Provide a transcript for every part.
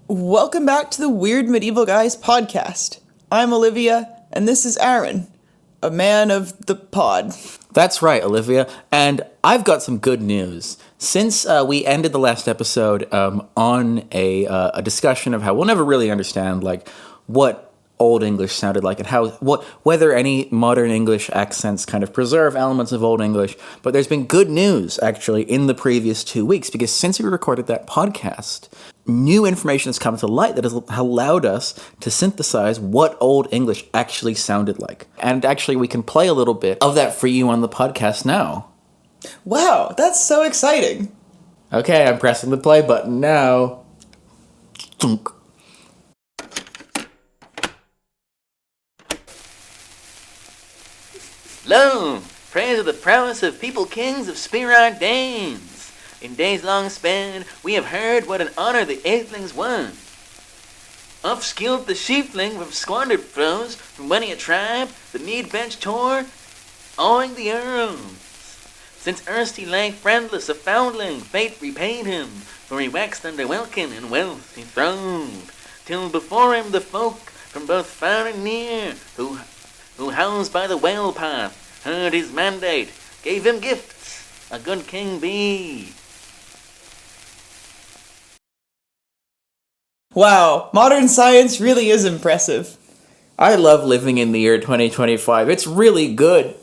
Welcome back to the Weird Medieval Guys podcast. I'm Olivia, and this is Aaron, a man of the pod. That's right, Olivia, and I've got some good news. Since we ended the last episode on a discussion of how we'll never really understand what Old English sounded like and whether any modern English accents kind of preserve elements of Old English, but there's been good news actually in the previous 2 weeks, because since we recorded that podcast, new information has come to light that has allowed us to synthesize what Old English actually sounded like. And actually, we can play a little bit of that for you on the podcast now. Wow, that's so exciting. Okay, I'm pressing the play button now. Thunk. Lo, praise of the prowess of people kings of Spear Danes. In days long sped, we have heard what an honor the Aethelings won. Upskilled the sheepling from squandered foes, from many a tribe, the mead bench tore, awing the earls. Since erst he lay friendless, a foundling, fate repaid him, for he waxed under welkin and wealth he throve, till before him the folk from both far and near, who housed by the whale path, heard his mandate, gave him gifts, a good king be. Wow, modern science really is impressive. I love living in the year 2025. It's really good.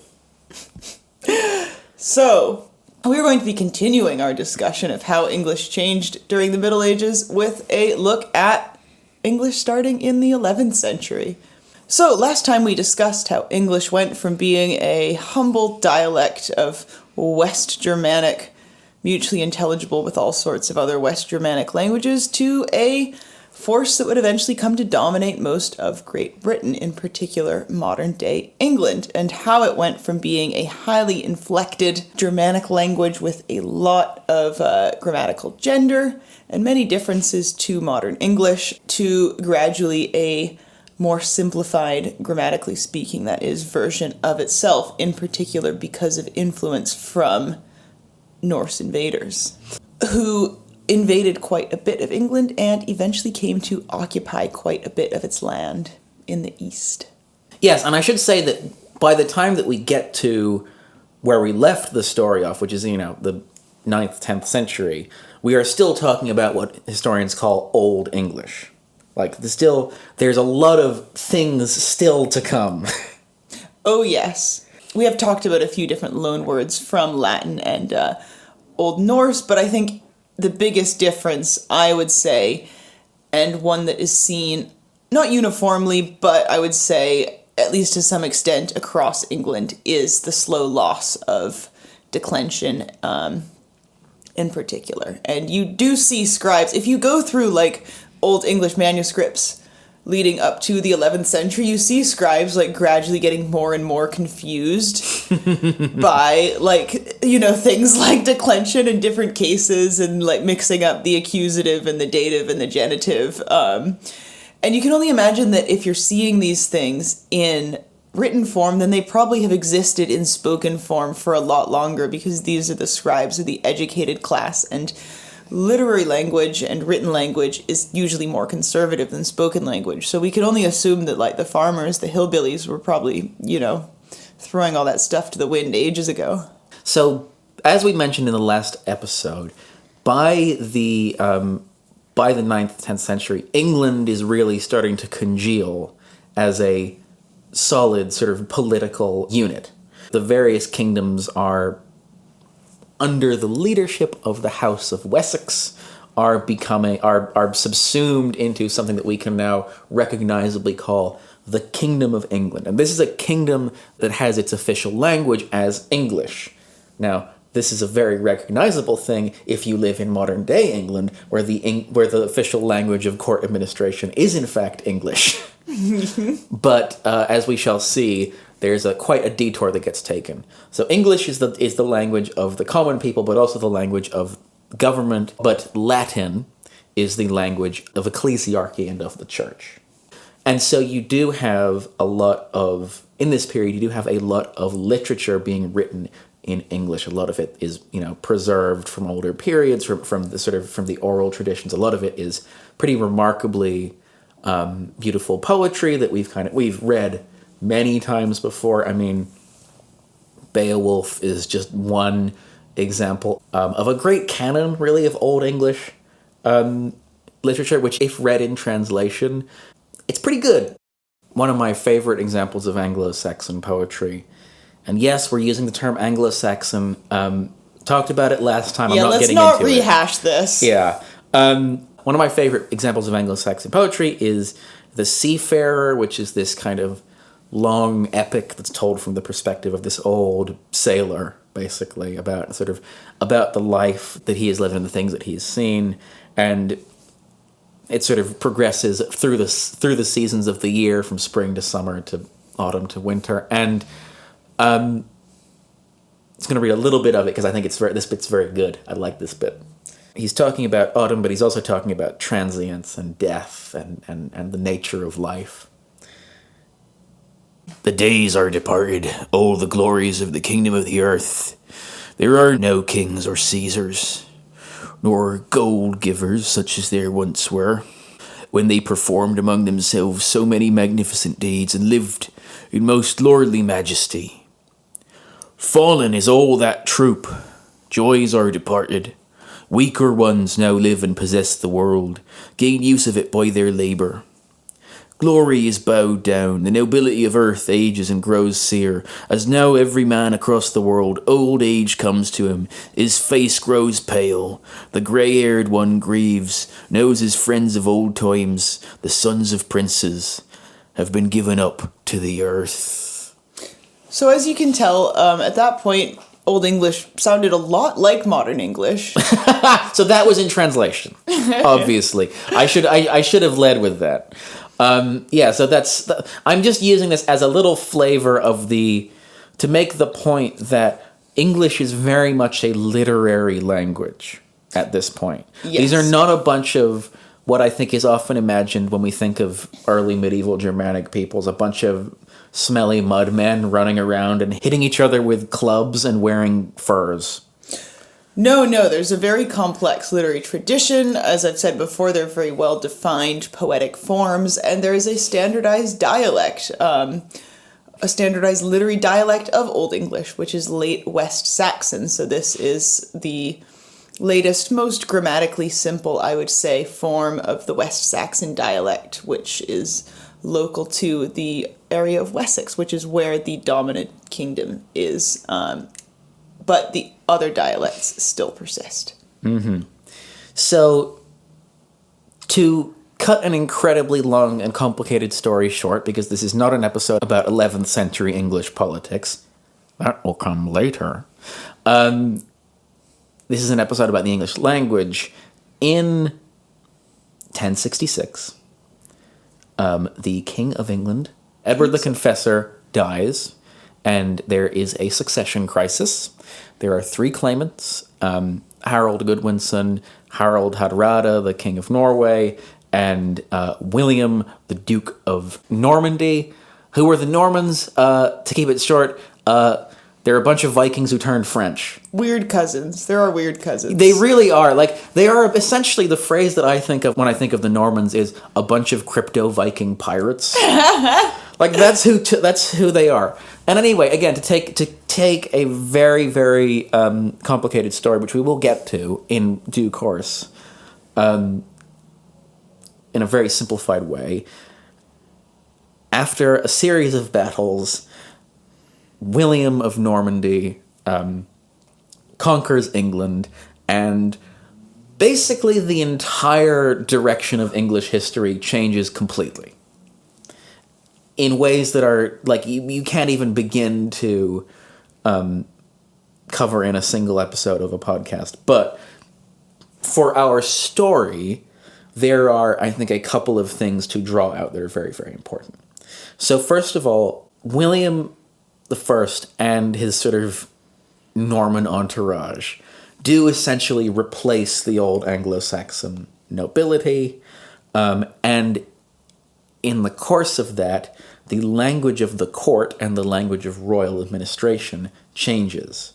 So, we're going to be continuing our discussion of how English changed during the Middle Ages with a look at English starting in the 11th century. So, last time we discussed how English went from being a humble dialect of West Germanic, mutually intelligible with all sorts of other West Germanic languages, to a force that would eventually come to dominate most of Great Britain, in particular modern-day England, and how it went from being a highly inflected Germanic language with a lot of grammatical gender and many differences to modern English, to gradually a more simplified, grammatically speaking, that is, version of itself, in particular because of influence from Norse invaders, who invaded quite a bit of England and eventually came to occupy quite a bit of its land in the east. Yes, and I should say that by the time that we get to where we left the story off, which is, the 9th, 10th century, we are still talking about what historians call Old English. There's a lot of things still to come. Oh, yes. We have talked about a few different loan words from Latin and Old Norse, but I think the biggest difference, I would say, and one that is seen, not uniformly, but I would say, at least to some extent, across England, is the slow loss of declension in particular. And you do see scribes, if you go through, Old English manuscripts leading up to the 11th century, you see scribes, gradually getting more and more confused by, things like declension in different cases and, mixing up the accusative and the dative and the genitive. And you can only imagine that if you're seeing these things in written form, then they probably have existed in spoken form for a lot longer, because these are the scribes of the educated class, and literary language and written language is usually more conservative than spoken language. So we can only assume that, the farmers, the hillbillies, were probably, throwing all that stuff to the wind ages ago. So, as we mentioned in the last episode, by the 9th, 10th century, England is really starting to congeal as a solid sort of political unit. The various kingdoms are under the leadership of the House of Wessex, are subsumed into something that we can now recognizably call the Kingdom of England. And this is a kingdom that has its official language as English. Now, this is a very recognizable thing if you live in modern-day England, where the official language of court administration is in fact English. But as we shall see, there's quite a detour that gets taken. So English is the language of the common people, but also the language of government. But Latin is the language of ecclesiarchy and of the church. And so you do have in this period, you do have a lot of literature being written in English. A lot of it is, preserved from older periods, from the oral traditions. A lot of it is pretty remarkably beautiful poetry that we've read many times before. I mean, Beowulf is just one example of a great canon, really, of Old English literature, which, if read in translation, it's pretty good. One of my favorite examples of Anglo-Saxon poetry, and yes, we're using the term Anglo-Saxon. Talked about it last time. I'm not getting into it. Let's not rehash this. Yeah. One of my favorite examples of Anglo-Saxon poetry is The Seafarer, which is this kind of long epic that's told from the perspective of this old sailor, basically, about the life that he has lived and the things that he's seen, and it sort of progresses through the seasons of the year, from spring to summer to autumn to winter, and I'm just going to read a little bit of it because I think this bit's very good. I like this bit. He's talking about autumn, but he's also talking about transience and death and the nature of life. The days are departed, oh, the glories of the kingdom of the earth. There are no kings or Caesars, nor gold givers such as there once were, when they performed among themselves so many magnificent deeds and lived in most lordly majesty. Fallen is all that troop, joys are departed. Weaker ones now live and possess the world, gain use of it by their labour. Glory is bowed down, the nobility of earth ages and grows sere, as now every man across the world old age comes to him, his face grows pale, the grey-haired one grieves, knows his friends of old times, the sons of princes, have been given up to the earth. So as you can tell, at that point, Old English sounded a lot like modern English. So that was in translation, obviously. I should have led with that. So I'm just using this as a little flavor to make the point that English is very much a literary language at this point. Yes. These are not a bunch of what I think is often imagined when we think of early medieval Germanic peoples, a bunch of smelly mud men running around and hitting each other with clubs and wearing furs. No, there's a very complex literary tradition. As I've said before, they're very well-defined poetic forms, and there is a standardized dialect, a standardized literary dialect of Old English, which is late West Saxon. So this is the latest, most grammatically simple, I would say, form of the West Saxon dialect, which is local to the area of Wessex, which is where the dominant kingdom is. But the other dialects still persist. Mm-hmm. So, to cut an incredibly long and complicated story short, because this is not an episode about 11th century English politics, that will come later. This is an episode about the English language. In 1066, the King of England, Edward the Confessor, dies, and there is a succession crisis. There are three claimants, Harold Godwinson, Harald Hardrada, the King of Norway, and William, the Duke of Normandy. Who were the Normans? To keep it short, they're a bunch of Vikings who turned French. Weird cousins. There are weird cousins. They really are. They are essentially the phrase that I think of when I think of the Normans is a bunch of crypto-Viking pirates. That's who they are. And anyway, again, to take a very, very complicated story, which we will get to in due course, in a very simplified way, after a series of battles, William of Normandy conquers England, and basically the entire direction of English history changes completely. In ways that are, you can't even begin to cover in a single episode of a podcast. But for our story, there are, I think, a couple of things to draw out that are very, very important. So first of all, William I and his sort of Norman entourage do essentially replace the old Anglo-Saxon nobility, and in the course of that, the language of the court and the language of royal administration changes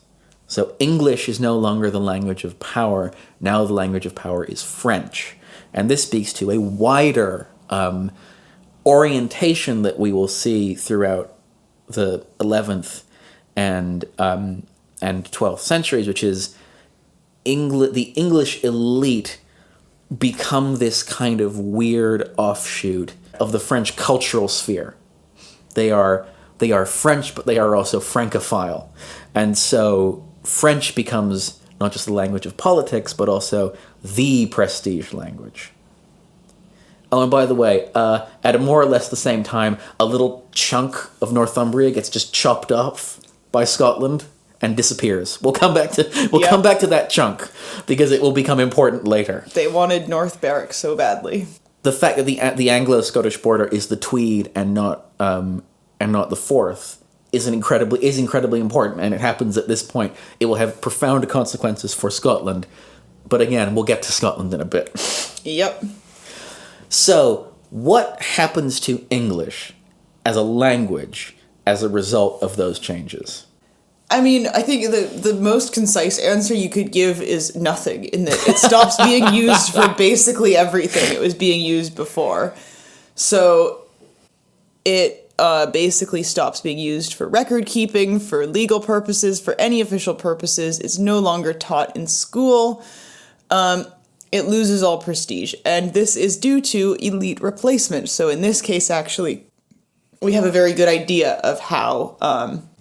So English is no longer the language of power. Now the language of power is French. And this speaks to a wider orientation that we will see throughout the 11th and 12th centuries, which is the English elite become this kind of weird offshoot of the French cultural sphere. They are French, but they are also Francophile. And so French becomes not just the language of politics, but also the prestige language. Oh, and by the way, at a more or less the same time, a little chunk of Northumbria gets just chopped off by Scotland and disappears. We'll come back to that chunk because it will become important later. They wanted North Berwick so badly. The fact that the Anglo-Scottish border is the Tweed and not the Forth is incredibly important, and it happens at this point. It will have profound consequences for Scotland, but again, we'll get to Scotland in a bit. Yep. So, what happens to English as a language as a result of those changes? I mean, I think the most concise answer you could give is nothing, in that it stops being used for basically everything it was being used before. So it basically stops being used for record keeping, for legal purposes, for any official purposes. It's no longer taught in school. It loses all prestige. And this is due to elite replacement. So in this case, actually, we have a very good idea of how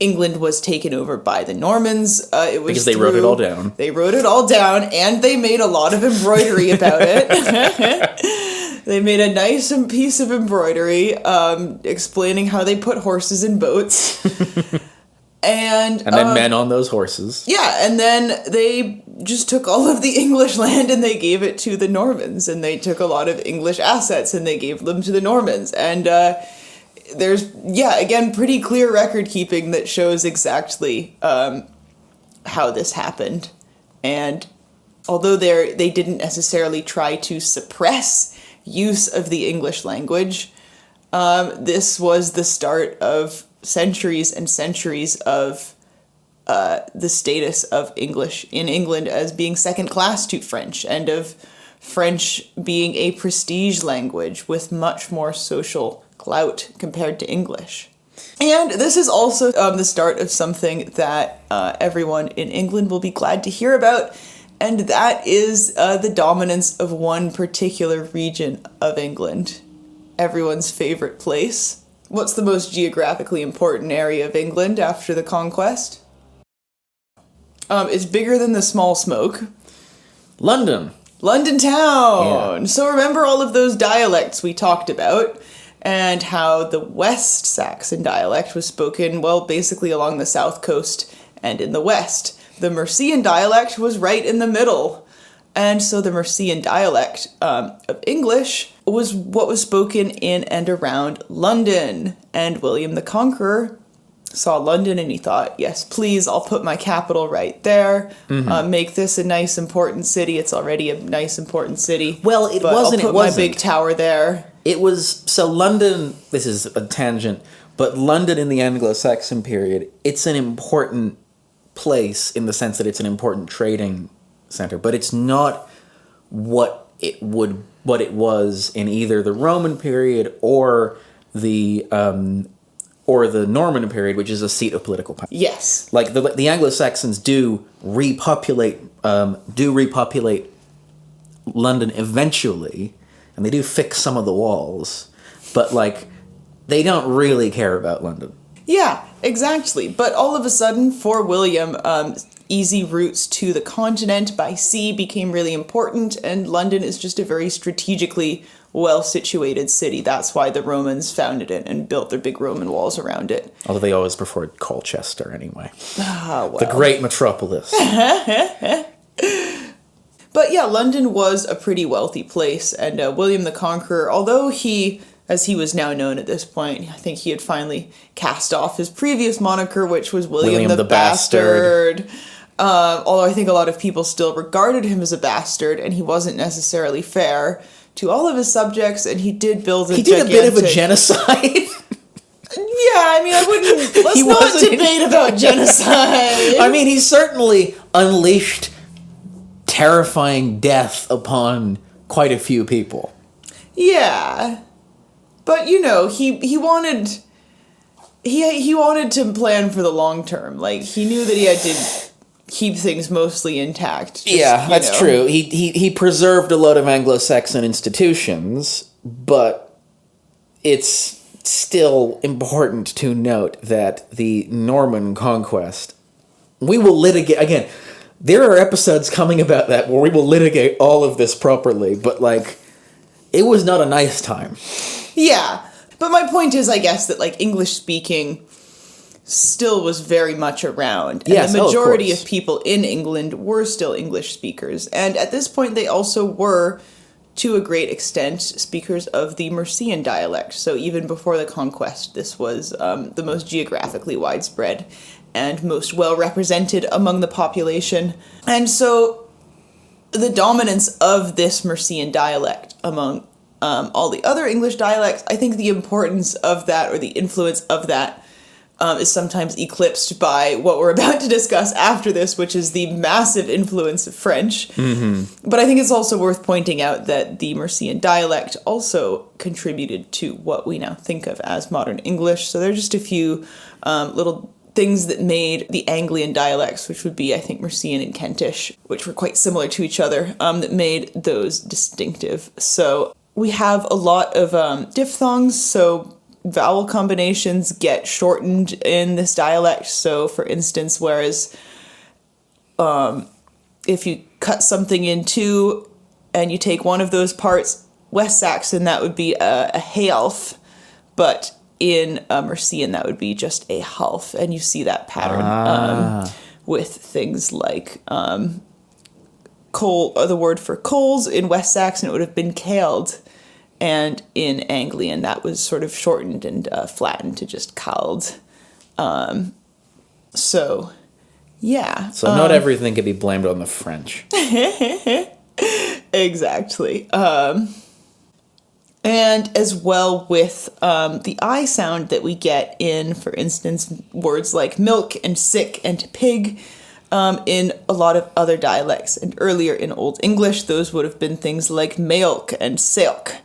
England was taken over by the Normans. It was because they wrote it all down. They wrote it all down, and they made a lot of embroidery about it. They made a nice piece of embroidery explaining how they put horses in boats. And then men on those horses. Yeah, and then they just took all of the English land and they gave it to the Normans. And they took a lot of English assets and they gave them to the Normans. And there's, again, pretty clear record keeping that shows exactly how this happened. And although they didn't necessarily try to suppress use of the English language, this was the start of centuries and centuries of the status of English in England as being second class to French, and of French being a prestige language with much more social clout compared to English. And this is also the start of something that everyone in England will be glad to hear about, and that is the dominance of one particular region of England, everyone's favorite place. What's the most geographically important area of England after the conquest? It's bigger than the Small Smoke. London. London town! Yeah. So remember all of those dialects we talked about, and how the West Saxon dialect was spoken, well, basically along the south coast and in the west. The Mercian dialect was right in the middle. And so the Mercian dialect of English was what was spoken in and around London. And William the Conqueror saw London and he thought, yes, please, I'll put my capital right there. Make this a nice, important city. It's already a nice, important city. Well, it wasn't. I'll put my big tower there. It was, so London, this is a tangent, but London in the Anglo-Saxon period, it's an important place in the sense that it's an important trading center, but it's not what it was in either the Roman period or the Norman period, which is a seat of political power. Yes. Like the Anglo-Saxons do repopulate London eventually, and they do fix some of the walls, but like they don't really care about London. Yeah, exactly. But all of a sudden, for William, easy routes to the continent by sea became really important, and London is just a very strategically well-situated city. That's why the Romans founded it and built their big Roman walls around it. Although they always preferred Colchester anyway. Ah, well. The great metropolis. But yeah, London was a pretty wealthy place, and William the Conqueror, although he, as he was now known at this point, I think he had finally cast off his previous moniker, which was William the Bastard. Although I think a lot of people still regarded him as a bastard, and he wasn't necessarily fair to all of his subjects, and he did build a He did a bit of a genocide. I mean, I wouldn't. Let's He not wasn't- debate about genocide. I mean, he certainly unleashed terrifying death upon quite a few people. Yeah, but he wanted he wanted to plan for the long term. Like he knew that he had to keep things mostly intact. That's true. He preserved a lot of Anglo-Saxon institutions, but it's still important to note that the Norman conquest, we will litigate again. There are episodes coming about that where we will litigate all of this properly, but it was not a nice time. Yeah, but my point is, I guess, that English speaking still was very much around, and Yes, the majority of of people in England were still English speakers, and at this point they also were, to a great extent, speakers of the Mercian dialect. So even before the conquest, this was the most geographically widespread and most well represented among the population. And so the dominance of this Mercian dialect among all the other English dialects, I think the importance of that, or the influence of that, is sometimes eclipsed by what we're about to discuss after this, which is the massive influence of French. Mm-hmm. But I think it's also worth pointing out that the Mercian dialect also contributed to what we now think of as modern English. So there are just a few little things that made the Anglian dialects, which would be, I think, Mercian and Kentish, which were quite similar to each other, that made those distinctive. So we have a lot of diphthongs, so vowel combinations get shortened in this dialect. So, for instance, whereas if you cut something in two and you take one of those parts, West Saxon, that would be a half, but in Mercian, that would be just a half. And you see that pattern with things like coal, or the word for coals in West Saxon, it would have been kailed. And in Anglian, that was sort of shortened and flattened to just cald. So, yeah. So not everything can be blamed on the French. Exactly. And as well with the I sound that we get in, for instance, words like milk and sick and pig, in a lot of other dialects. And earlier in Old English, those would have been things like mailk and silk,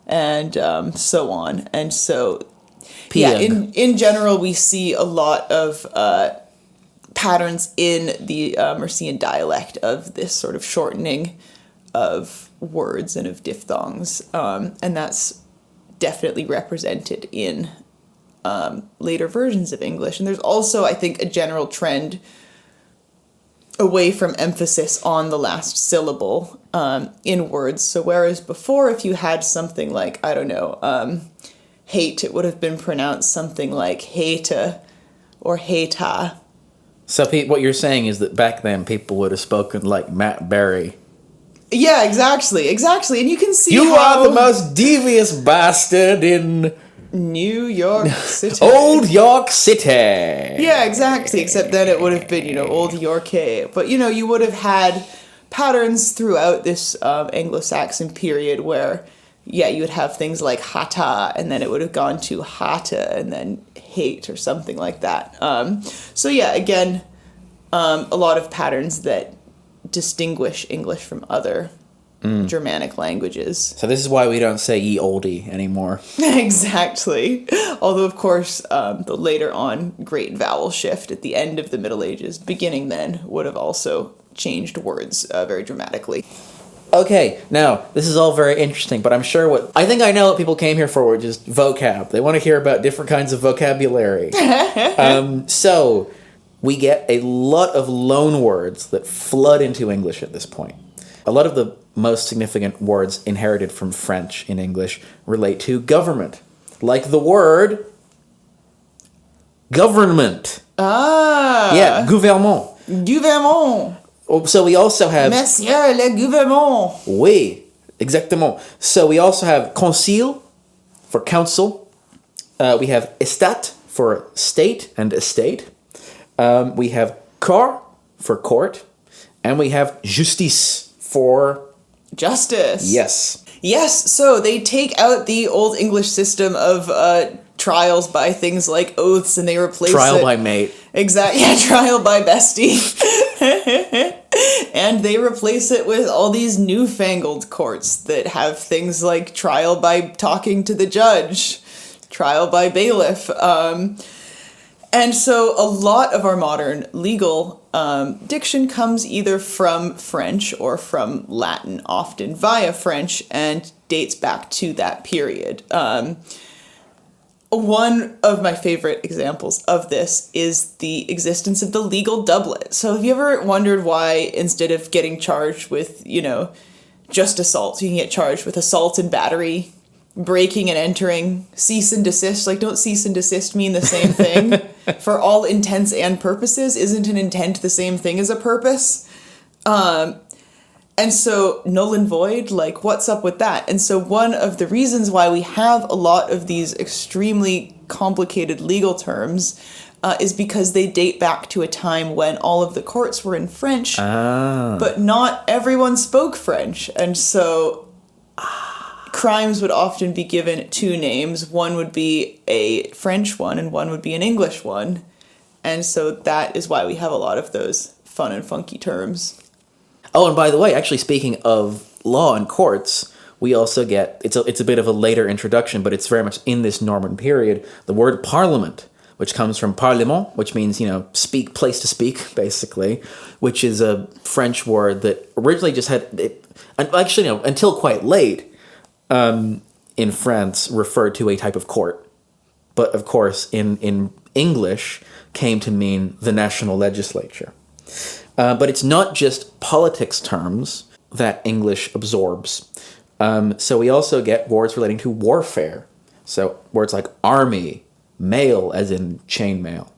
and so on. And so, yeah, in general, we see a lot of patterns in the Mercian dialect of this sort of shortening of words and of diphthongs, and that's definitely represented in later versions of English. And there's also, I think, a general trend away from emphasis on the last syllable in words. So whereas before, if you had something like, I don't know, hate, it would have been pronounced something like hate or hata. So what you're saying is that back then people would have spoken like Matt Berry. Yeah, exactly. And you can see You are the most devious bastard in New York City. Old York City. Yeah, exactly. Except then it would have been, Old Yorkay. But, you would have had patterns throughout this Anglo-Saxon period where, yeah, you would have things like hata, and then it would have gone to hata, and then hate, or something like that. So, yeah, again, a lot of patterns that distinguish English from other Germanic languages. So this is why we don't say ye olde anymore. Exactly. Although, of course, the later on great vowel shift at the end of the Middle Ages, beginning then, would have also changed words very dramatically. Okay, now, this is all very interesting, but I'm sure I think I know what people came here for, which is vocab. They want to hear about different kinds of vocabulary. So, we get a lot of loan words that flood into English at this point. A lot of the most significant words inherited from French in English relate to government, like the word government. Yeah, gouvernement. Gouvernement. So we also have... Monsieur le gouvernement. Oui, exactement. So we also have concile for council. We have estat for state and estate. We have corps for court. And we have justice for... Justice. Yes. Yes, so they take out the Old English system of trials by things like oaths, and they replace Trial it. by mate. Exactly, yeah, trial by bestie. And they replace it with all these newfangled courts that have things like trial by talking to the judge, trial by bailiff. And so a lot of our modern legal diction comes either from French or from Latin, often via French, and dates back to that period. One of my favorite examples of this is the existence of the legal doublet. So have you ever wondered why instead of getting charged with, just assault, you can get charged with assault and battery, breaking and entering, cease and desist? Like, don't cease and desist mean the same thing? For all intents and purposes, isn't an intent the same thing as a purpose? And so null and void, like, what's up with that? And so one of the reasons why we have a lot of these extremely complicated legal terms is because they date back to a time when all of the courts were in French, but not everyone spoke French. And so crimes would often be given two names. One would be a French one and one would be an English one. And so that is why we have a lot of those fun and funky terms. Oh, and by the way, actually, speaking of law and courts, we also get, it's a bit of a later introduction, but it's very much in this Norman period, the word parliament, which comes from parlement, which means, speak, place to speak, basically, which is a French word that originally just had, until quite late, in France, referred to a type of court. But, of course, in English, came to mean the national legislature. But it's not just politics terms that English absorbs. So we also get words relating to warfare. So words like army, mail, as in chainmail,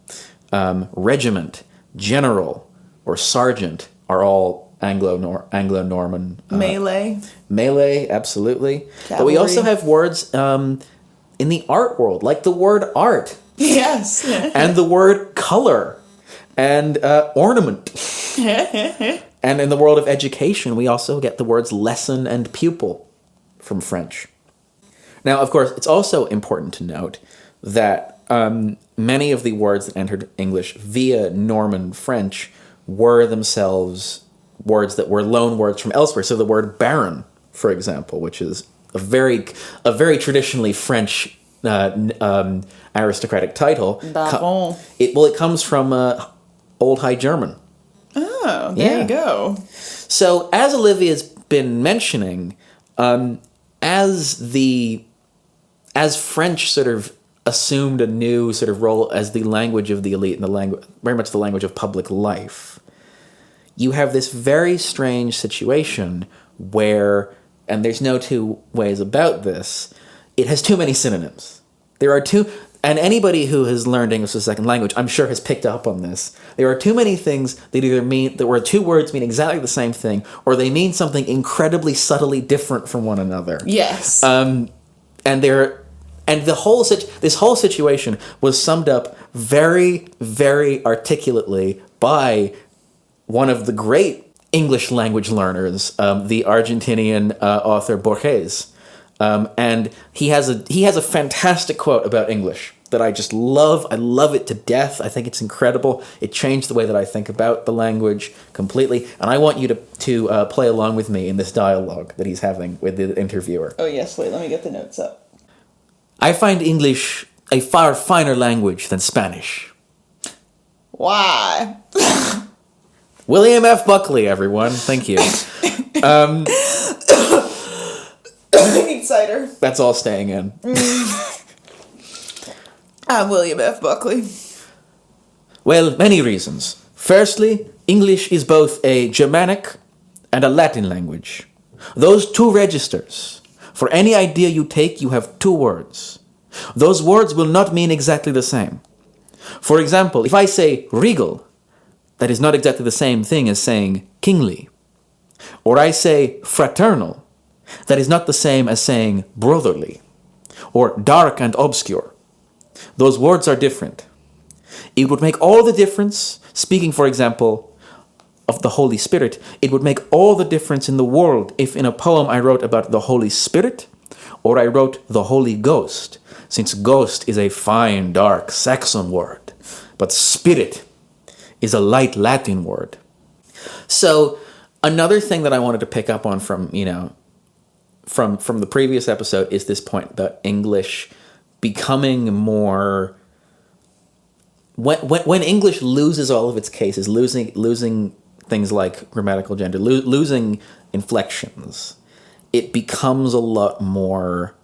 regiment, general, or sergeant are all Anglo-Norman. Melee. Melee, absolutely. Cavalry. But we also have words in the art world, like the word art. Yes. And the word color. And ornament. And in the world of education, we also get the words lesson and pupil from French. Now, of course, it's also important to note that many of the words that entered English via Norman French were themselves words that were loan words from elsewhere. So the word baron, for example, which is a very traditionally French aristocratic title. Baron. It comes from Old High German. Oh, there you go. So, as Olivia's been mentioning, as French sort of assumed a new sort of role as the language of the elite and very much the language of public life, you have this very strange situation where, and there's no two ways about this, it has too many synonyms. There are two. And anybody who has learned English as a second language, I'm sure, has picked up on this. There are too many things that either mean that where two words mean exactly the same thing, or they mean something incredibly subtly different from one another. Yes. This whole situation was summed up very, very articulately by one of the great English language learners, the Argentinian author Borges. And he has a fantastic quote about English that I just love. I love it to death. I think it's incredible. It changed the way that I think about the language completely. And I want you to play along with me in this dialogue that he's having with the interviewer. Oh, yes. Wait, let me get the notes up. I find English a far finer language than Spanish. Why? William F. Buckley, everyone. Thank you. I need cider. That's all staying in. I'm William F. Buckley. Well, many reasons. Firstly, English is both a Germanic and a Latin language. Those two registers. For any idea you take, you have two words. Those words will not mean exactly the same. For example, if I say regal, that is not exactly the same thing as saying kingly. Or I say fraternal, that is not the same as saying brotherly. Or dark and obscure. Those words are different. It would make all the difference, speaking, for example, of the Holy Spirit, it would make all the difference in the world if in a poem I wrote about the Holy Spirit Or I wrote the Holy Ghost, since ghost is a fine, dark Saxon word, but spirit is a light Latin word. So another thing that I wanted to pick up on from, from the previous episode is this point about English becoming more... When English loses all of its cases, losing things like grammatical gender, losing inflections, it becomes a lot more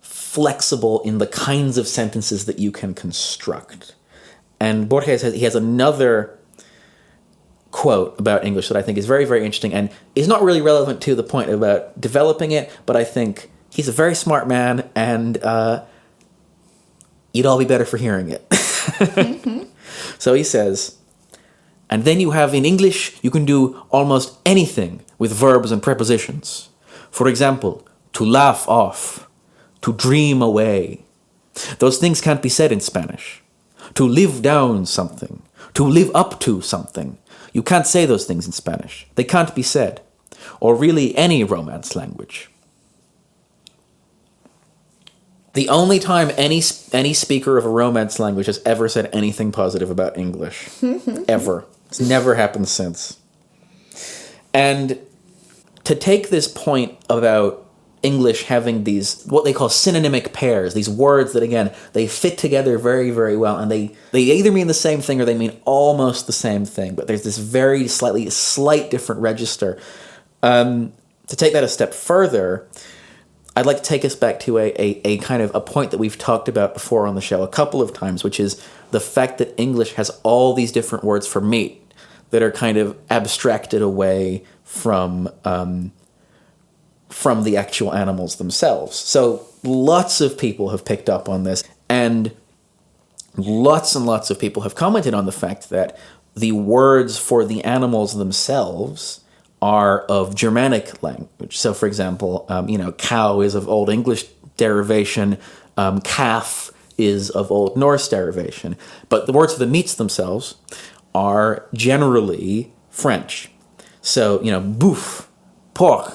flexible in the kinds of sentences that you can construct. And Borges has another quote about English that I think is very, very interesting and is not really relevant to the point about developing it, but I think he's a very smart man, and you'd all be better for hearing it. Mm-hmm. So he says, and then you have in English, you can do almost anything with verbs and prepositions. For example, to laugh off, to dream away. Those things can't be said in Spanish. To live down something, to live up to something. You can't say those things in Spanish. They can't be said. Or really any Romance language. The only time any speaker of a Romance language has ever said anything positive about English. Ever. It's never happened since. And to take this point about English having these, what they call synonymic pairs, these words that, again, they fit together very, very well, and they either mean the same thing or they mean almost the same thing, but there's this very slight different register. To take that a step further, I'd like to take us back to a kind of a point that we've talked about before on the show a couple of times, which is the fact that English has all these different words for meat that are kind of abstracted away from the actual animals themselves. So lots of people have picked up on this, and lots of people have commented on the fact that the words for the animals themselves are of Germanic language. So, for example, cow is of Old English derivation, calf is of Old Norse derivation, but the words for the meats themselves are generally French. So, boeuf, porc,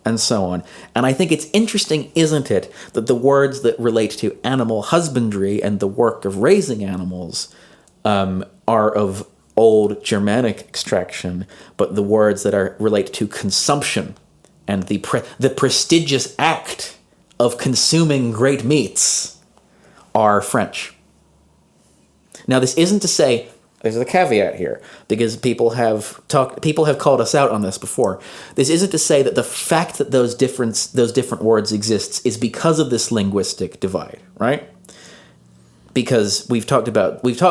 and so on. And I think it's interesting, isn't it, that the words that relate to animal husbandry and the work of raising animals are of Old Germanic extraction, but the words that relate to consumption and the prestigious act of consuming great meats are French. Now, this isn't to say, there's a caveat here, because people have called us out on this before. This isn't to say that the fact that those different words exist is because of this linguistic divide, right? Because we've talked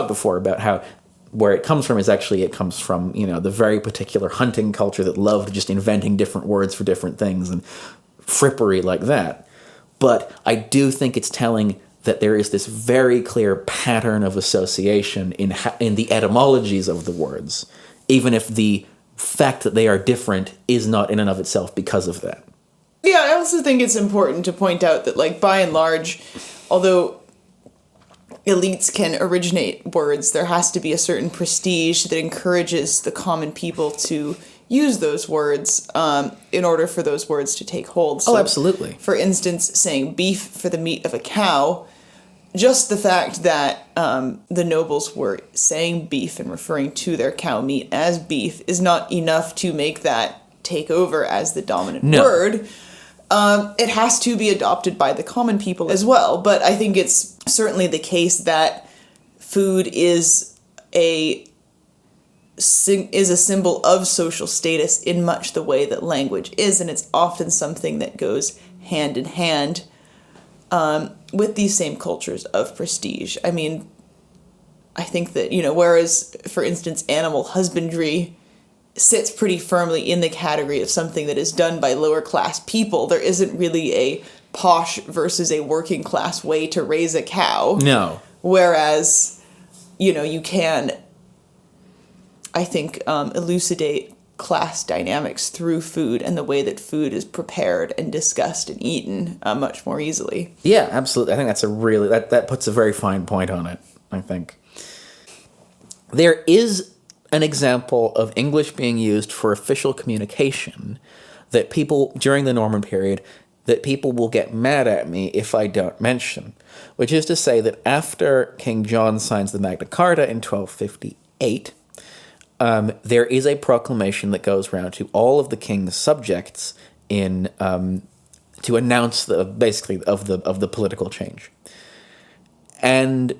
before about how where it comes from is actually it comes from, the very particular hunting culture that loved just inventing different words for different things and frippery like that. But I do think it's telling that there is this very clear pattern of association in the etymologies of the words, even if the fact that they are different is not in and of itself because of that. Yeah, I also think it's important to point out that, by and large, although elites can originate words, there has to be a certain prestige that encourages the common people to use those words in order for those words to take hold. So, absolutely. For instance, saying beef for the meat of a cow, just the fact that the nobles were saying beef and referring to their cow meat as beef is not enough to make that take over as the dominant word. It has to be adopted by the common people as well, but I think it's certainly the case that food is a symbol of social status in much the way that language is, and it's often something that goes hand in hand with these same cultures of prestige. I mean, I think that, whereas, for instance, animal husbandry sits pretty firmly in the category of something that is done by lower class people, there isn't really a posh versus a working class way to raise a cow. No. Whereas, you can, I think, elucidate class dynamics through food and the way that food is prepared and discussed and eaten much more easily. Yeah, absolutely. I think that's that puts a very fine point on it, I think. There is an example of English being used for official communication that people during the Norman period, that people will get mad at me if I don't mention, which is to say that after King John signs the Magna Carta in 1258, there is a proclamation that goes round to all of the king's subjects in to announce basically of the political change. And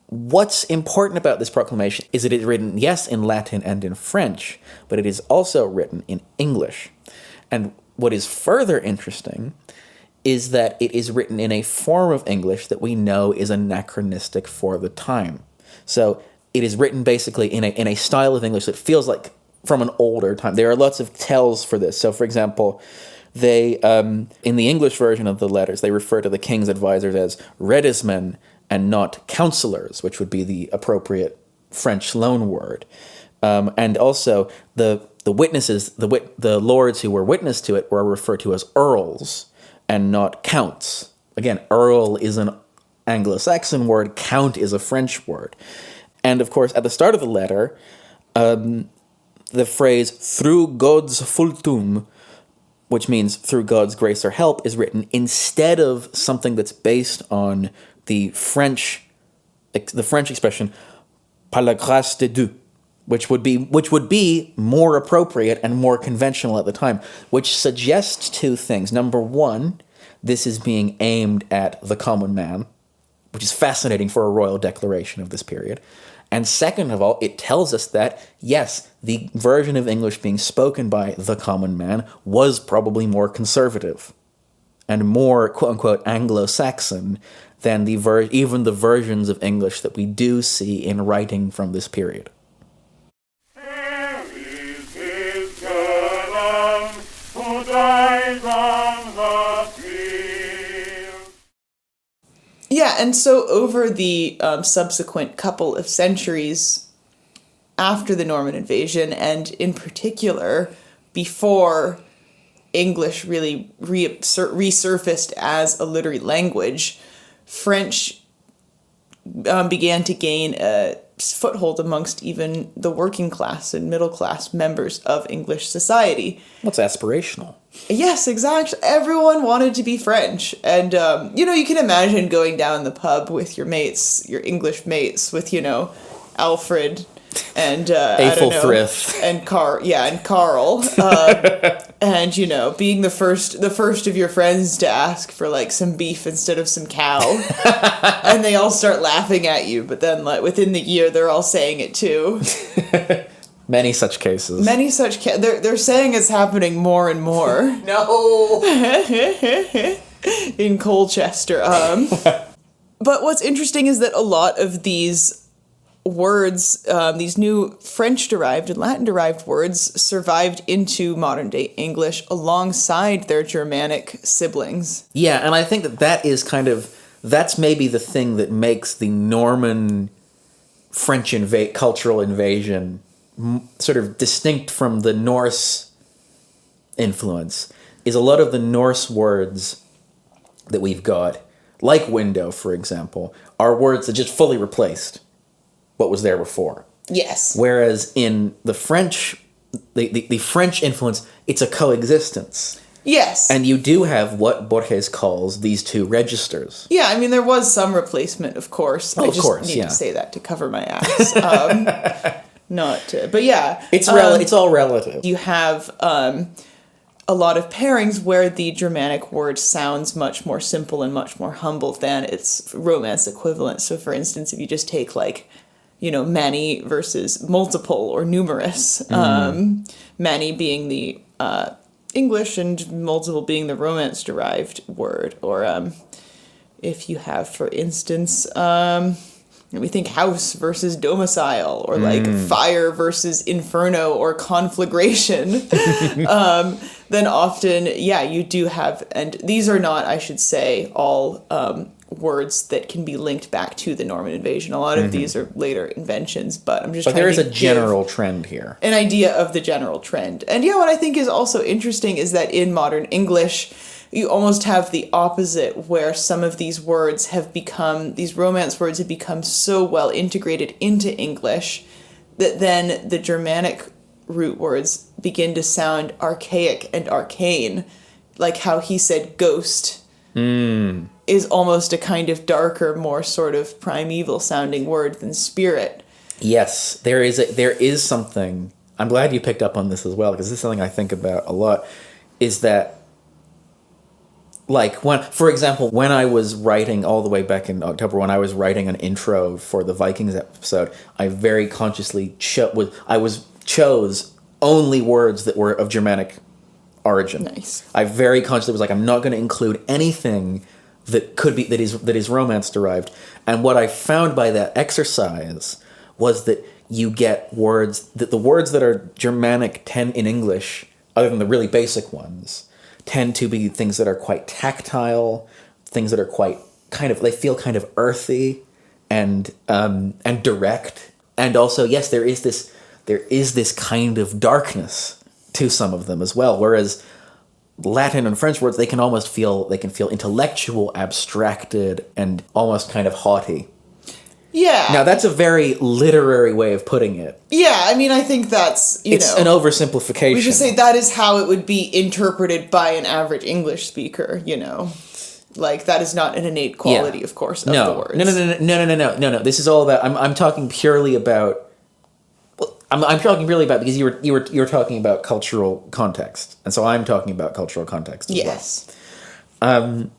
what's important about this proclamation is that it is written, yes, in Latin and in French, but it is also written in English. And what is further interesting is that it is written in a form of English that we know is anachronistic for the time. So it is written basically in a style of English that feels like from an older time. There are lots of tells for this. So, for example, they in the English version of the letters, they refer to the king's advisors as redismen and not counselors, which would be the appropriate French loan word. And also, the witnesses, the lords who were witness to it were referred to as earls and not counts. Again, earl is an Anglo-Saxon word, count is a French word. And of course, at the start of the letter, the phrase "through God's fultum," which means through God's grace or help, is written instead of something that's based on the French expression "par la grâce de Dieu," which would be more appropriate and more conventional at the time, which suggests two things. Number one, this is being aimed at the common man, which is fascinating for a royal declaration of this period. And second of all, it tells us that, yes, the version of English being spoken by the common man was probably more conservative and more, quote-unquote, Anglo-Saxon than even the versions of English that we do see in writing from this period. Here is his girl who dies on the field. Yeah, and so over the subsequent couple of centuries after the Norman invasion, and in particular before English really resurfaced as a literary language, French began to gain a foothold amongst even the working class and middle class members of English society. What's aspirational? Yes, exactly. Everyone wanted to be French. And, you can imagine going down the pub with your mates, your English mates, with, Alfred and, Aethelfrith. and Carl. And, being the first of your friends to ask for, some beef instead of some cow. And they all start laughing at you, but then, within the year, they're all saying it too. Many such cases. They're saying it's happening more and more. No! In Colchester. But what's interesting is that a lot of these words, these new French-derived and Latin-derived words, survived into modern-day English alongside their Germanic siblings. Yeah, and I think that is that's maybe the thing that makes the Norman French cultural invasion sort of distinct from the Norse influence, is a lot of the Norse words that we've got, like window, for example, are words that just fully replaced what was there before. Yes. Whereas in the French, the French influence, it's a coexistence. Yes. And you do have what Borges calls these two registers. Yeah, I mean, there was some replacement, of course. Oh, I of just course, need yeah. to say that to cover my ass. But yeah. It's all relative. You have a lot of pairings where the Germanic word sounds much more simple and much more humble than its Romance equivalent. So, for instance, if you just take, many versus multiple or numerous, many being the English and multiple being the Romance-derived word. Or if you have, for instance... we think house versus domicile, or fire versus inferno, or conflagration. Then often, you do have, and these are not, I should say, all words that can be linked back to the Norman invasion. A lot of these are later inventions, but I'm just trying to But there is a general trend here. An idea of the general trend. And what I think is also interesting is that in modern English, you almost have the opposite, where some of these words have become, these Romance words have become so well integrated into English that then the Germanic root words begin to sound archaic and arcane, like how he said ghost is almost a kind of darker, more sort of primeval sounding word than spirit. Yes, there is something. I'm glad you picked up on this as well, because this is something I think about a lot. Is that, like, for example, when I was writing all the way back in October, when I was writing an intro for the Vikings episode, I very consciously chose only words that were of Germanic origin. Nice. I very consciously was like, I'm not going to include anything that could be that is Romance derived. And what I found by that exercise was that you get words that the words that are Germanic tend in English, other than the really basic ones, tend to be things that are quite tactile, things that are quite they feel kind of earthy and direct. And also, yes, there is this kind of darkness to some of them as well. Whereas Latin and French words, they can feel intellectual, abstracted, and almost kind of haughty. Yeah. Now, that's a very literary way of putting it. Yeah, I mean, I think that's, It's an oversimplification. we should say that is how it would be interpreted by an average English speaker, Like, that is not an innate quality, of course, of the words. No. This is all about. I'm talking purely about. Well, I'm talking purely about because you were talking about cultural context, and so I'm talking about cultural context as Yes. well.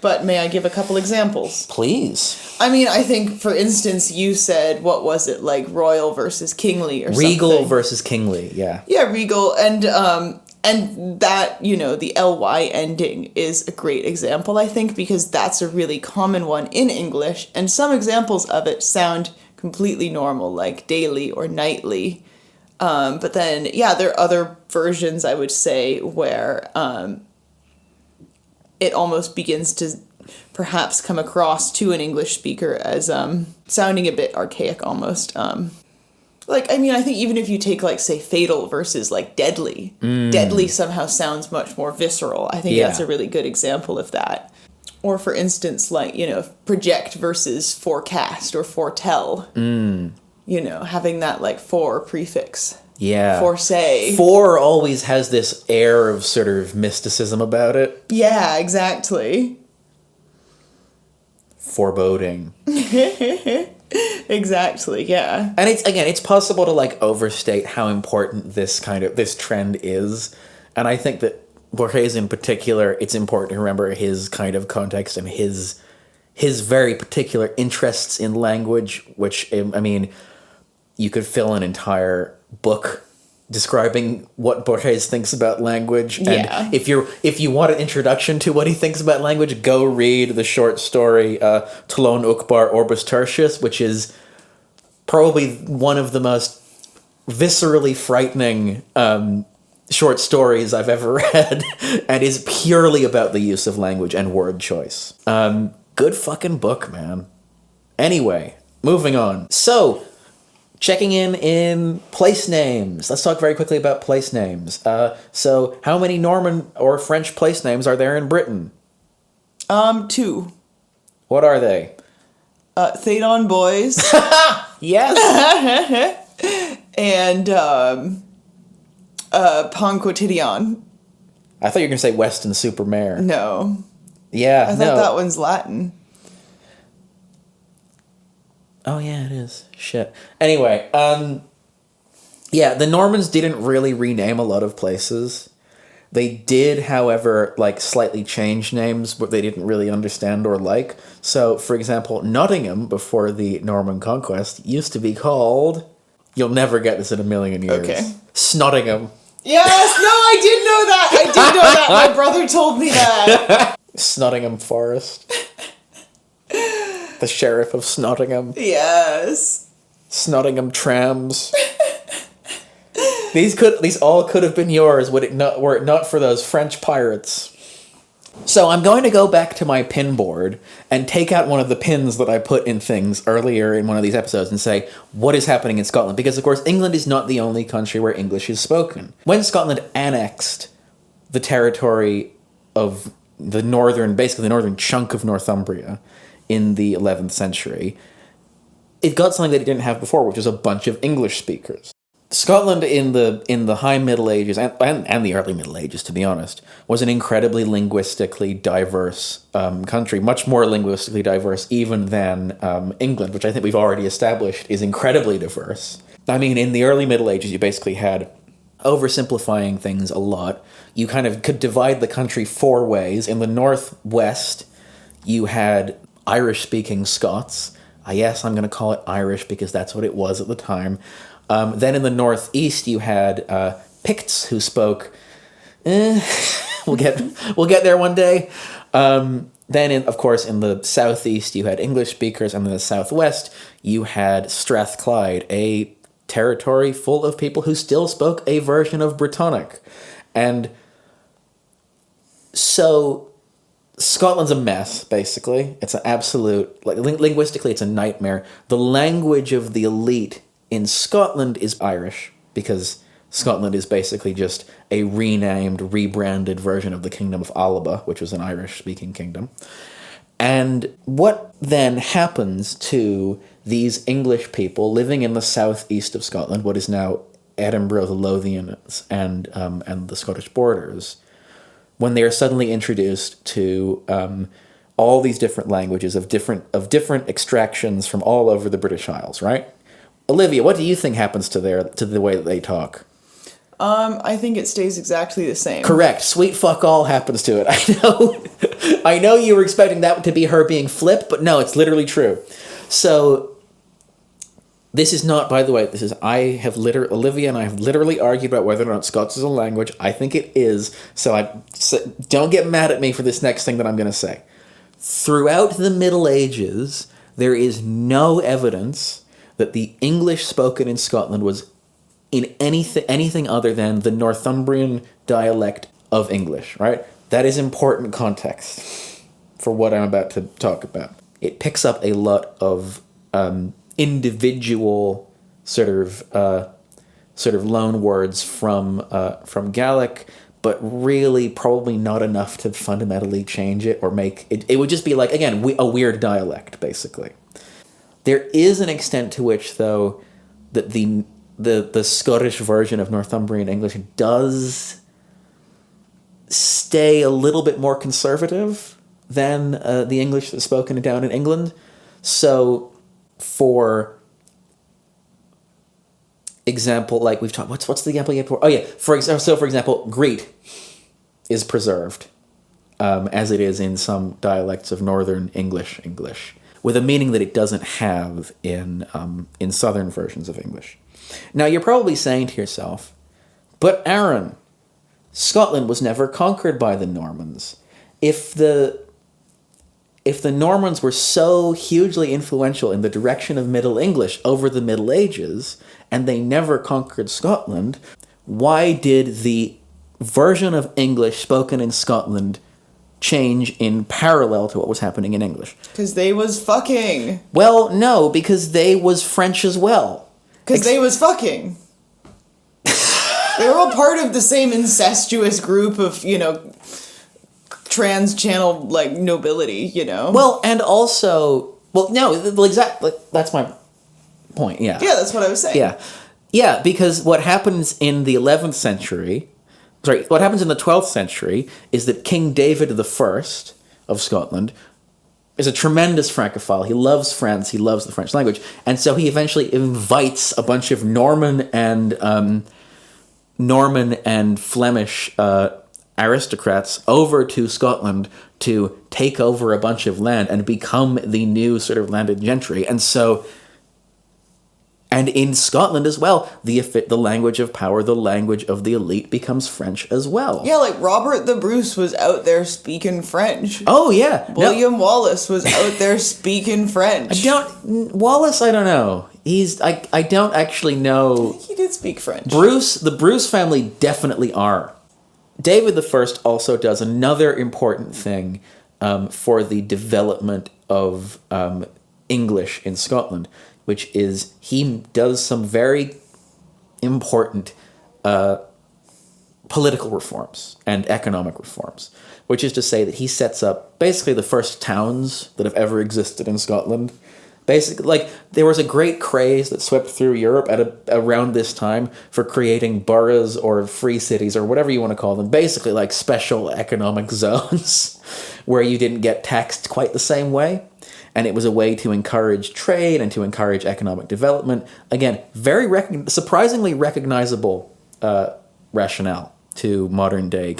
But may I give a couple examples? Please. I mean, I think, for instance, you said, what was it, like royal versus kingly or Regal something? versus kingly, yeah. Yeah, regal, and that, the ly ending is a great example, I think, because that's a really common one in English, and some examples of it sound completely normal, like daily or nightly. But then, yeah, there are other versions, I would say, where it almost begins to perhaps come across to an English speaker as sounding a bit archaic almost. I think even if you take, like, say, fatal versus, like, deadly, deadly somehow sounds much more visceral. I think that's a really good example of that. Or, for instance, like, project versus forecast or foretell. Having that, like, for prefix. Yeah. Foresay. For always has this air of sort of mysticism about it. Yeah, exactly. Foreboding. Exactly, yeah. And it's possible to, like, overstate how important this trend is. And I think that Borges in particular, it's important to remember his kind of context and his very particular interests in language, which, I mean, you could fill an entire book describing what Borges thinks about language. Yeah. And if you want an introduction to what he thinks about language, go read the short story Tlön Uqbar Orbis Tertius, which is probably one of the most viscerally frightening short stories I've ever read, and is purely about the use of language and word choice. Good fucking book, man. Anyway, moving on. So, checking in place names. Let's talk very quickly about place names. So, how many Norman or French place names are there in Britain? 2. What are they? Thédon Boys. Yes! And Pan Quotidien. I thought you were going to say Weston Supermare. No. Yeah, I thought that one's Latin. Oh, yeah, it is. Shit. Anyway, yeah, the Normans didn't really rename a lot of places. They did, however, like, slightly change names, but they didn't really understand or like. So, for example, Nottingham, before the Norman conquest, used to be called... You'll never get this in a million years. Okay. Snottingham. Yes! No, I did know that! I did know that! My brother told me that! Snottingham Forest. The Sheriff of Snottingham. Yes. Snottingham trams. These all could have been yours were it not for those French pirates. So I'm going to go back to my pin board and take out one of the pins that I put in things earlier in one of these episodes and say, what is happening in Scotland? Because, of course, England is not the only country where English is spoken. When Scotland annexed the territory of basically the northern chunk of Northumbria in the 11th century, it got something that it didn't have before, which was a bunch of English speakers. Scotland in the High Middle Ages and the early Middle Ages, to be honest, was an incredibly linguistically diverse country, much more linguistically diverse even than England, which I think we've already established is incredibly diverse. I mean, in the early Middle Ages, you basically had, oversimplifying things a lot, you kind of could divide the country four ways. In the northwest, you had Irish-speaking Scots. Yes, I'm going to call it Irish because that's what it was at the time. Then in the northeast, you had Picts who spoke. We'll get there one day. Then, of course, in the southeast, you had English speakers, and in the southwest, you had Strathclyde, a territory full of people who still spoke a version of Brittonic, and so Scotland's a mess, basically. It's an absolute, linguistically, it's a nightmare. The language of the elite in Scotland is Irish, because Scotland is basically just a renamed, rebranded version of the Kingdom of Alba, which was an Irish-speaking kingdom. And what then happens to these English people living in the southeast of Scotland, what is now Edinburgh, the Lothians, and the Scottish borders, when they are suddenly introduced to all these different languages of different extractions from all over the British Isles, right? Olivia, what do you think happens to the way that they talk? I think it stays exactly the same. Correct. Sweet fuck all happens to it. I know. I know you were expecting that to be her being flip, but no, it's literally true. So this is not, by the way, Olivia and I have literally argued about whether or not Scots is a language. I think it is. So don't get mad at me for this next thing that I'm going to say. Throughout the Middle Ages, there is no evidence that the English spoken in Scotland was in anything other than the Northumbrian dialect of English, right? That is important context for what I'm about to talk about. It picks up a lot of individual sort of loan words from Gaelic, but really probably not enough to fundamentally change it or make it. It would just be like, again, a weird dialect, basically. There is an extent to which, though, that the Scottish version of Northumbrian English does stay a little bit more conservative than the English that's spoken down in England. So, for example, like we've talked, what's the example you had before? Oh yeah, for example, Greek is preserved, as it is in some dialects of Northern English, with a meaning that it doesn't have in Southern versions of English. Now, you're probably saying to yourself, but Aaron, Scotland was never conquered by the Normans. If the Normans were so hugely influential in the direction of Middle English over the Middle Ages, and they never conquered Scotland, why did the version of English spoken in Scotland change in parallel to what was happening in English? Because they was fucking. Well, no, because they was French as well. Because they was fucking. They were all part of the same incestuous group of, trans-channel, nobility, Well, and also... Well, no, exactly. That's my point, yeah. Yeah, that's what I was saying. Yeah. Yeah, because what happens in the 11th century... Sorry, what happens in the 12th century is that King David I of Scotland is a tremendous Francophile. He loves France. He loves the French language. And so he eventually invites a bunch of Norman and Flemish aristocrats over to Scotland to take over a bunch of land and become the new sort of landed gentry. And so... And in Scotland as well, the language of power, the language of the elite becomes French as well. Yeah, like Robert the Bruce was out there speaking French. Oh, yeah. William Wallace was out there speaking French. Wallace, I don't know. I don't actually know. I think he did speak French. The Bruce family definitely are. David I also does another important thing for the development of English in Scotland, which is he does some very important political reforms and economic reforms, which is to say that he sets up basically the first towns that have ever existed in Scotland. Basically, like, there was a great craze that swept through Europe around this time for creating boroughs or free cities or whatever you want to call them. Basically, like special economic zones where you didn't get taxed quite the same way. And it was a way to encourage trade and to encourage economic development. Again, surprisingly recognizable rationale to modern day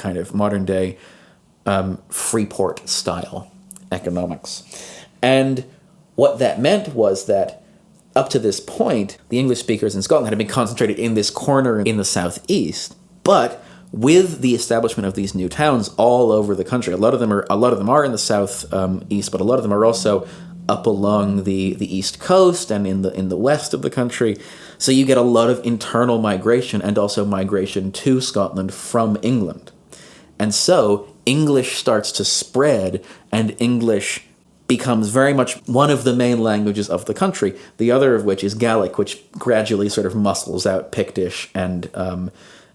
Freeport style economics. And what that meant was that up to this point, the English speakers in Scotland had been concentrated in this corner in the southeast, but with the establishment of these new towns all over the country, a lot of them are in the south east, but a lot of them are also up along the east coast and in the west of the country. So you get a lot of internal migration and also migration to Scotland from England. And so English starts to spread, and English becomes very much one of the main languages of the country, the other of which is Gaelic, which gradually sort of muscles out Pictish and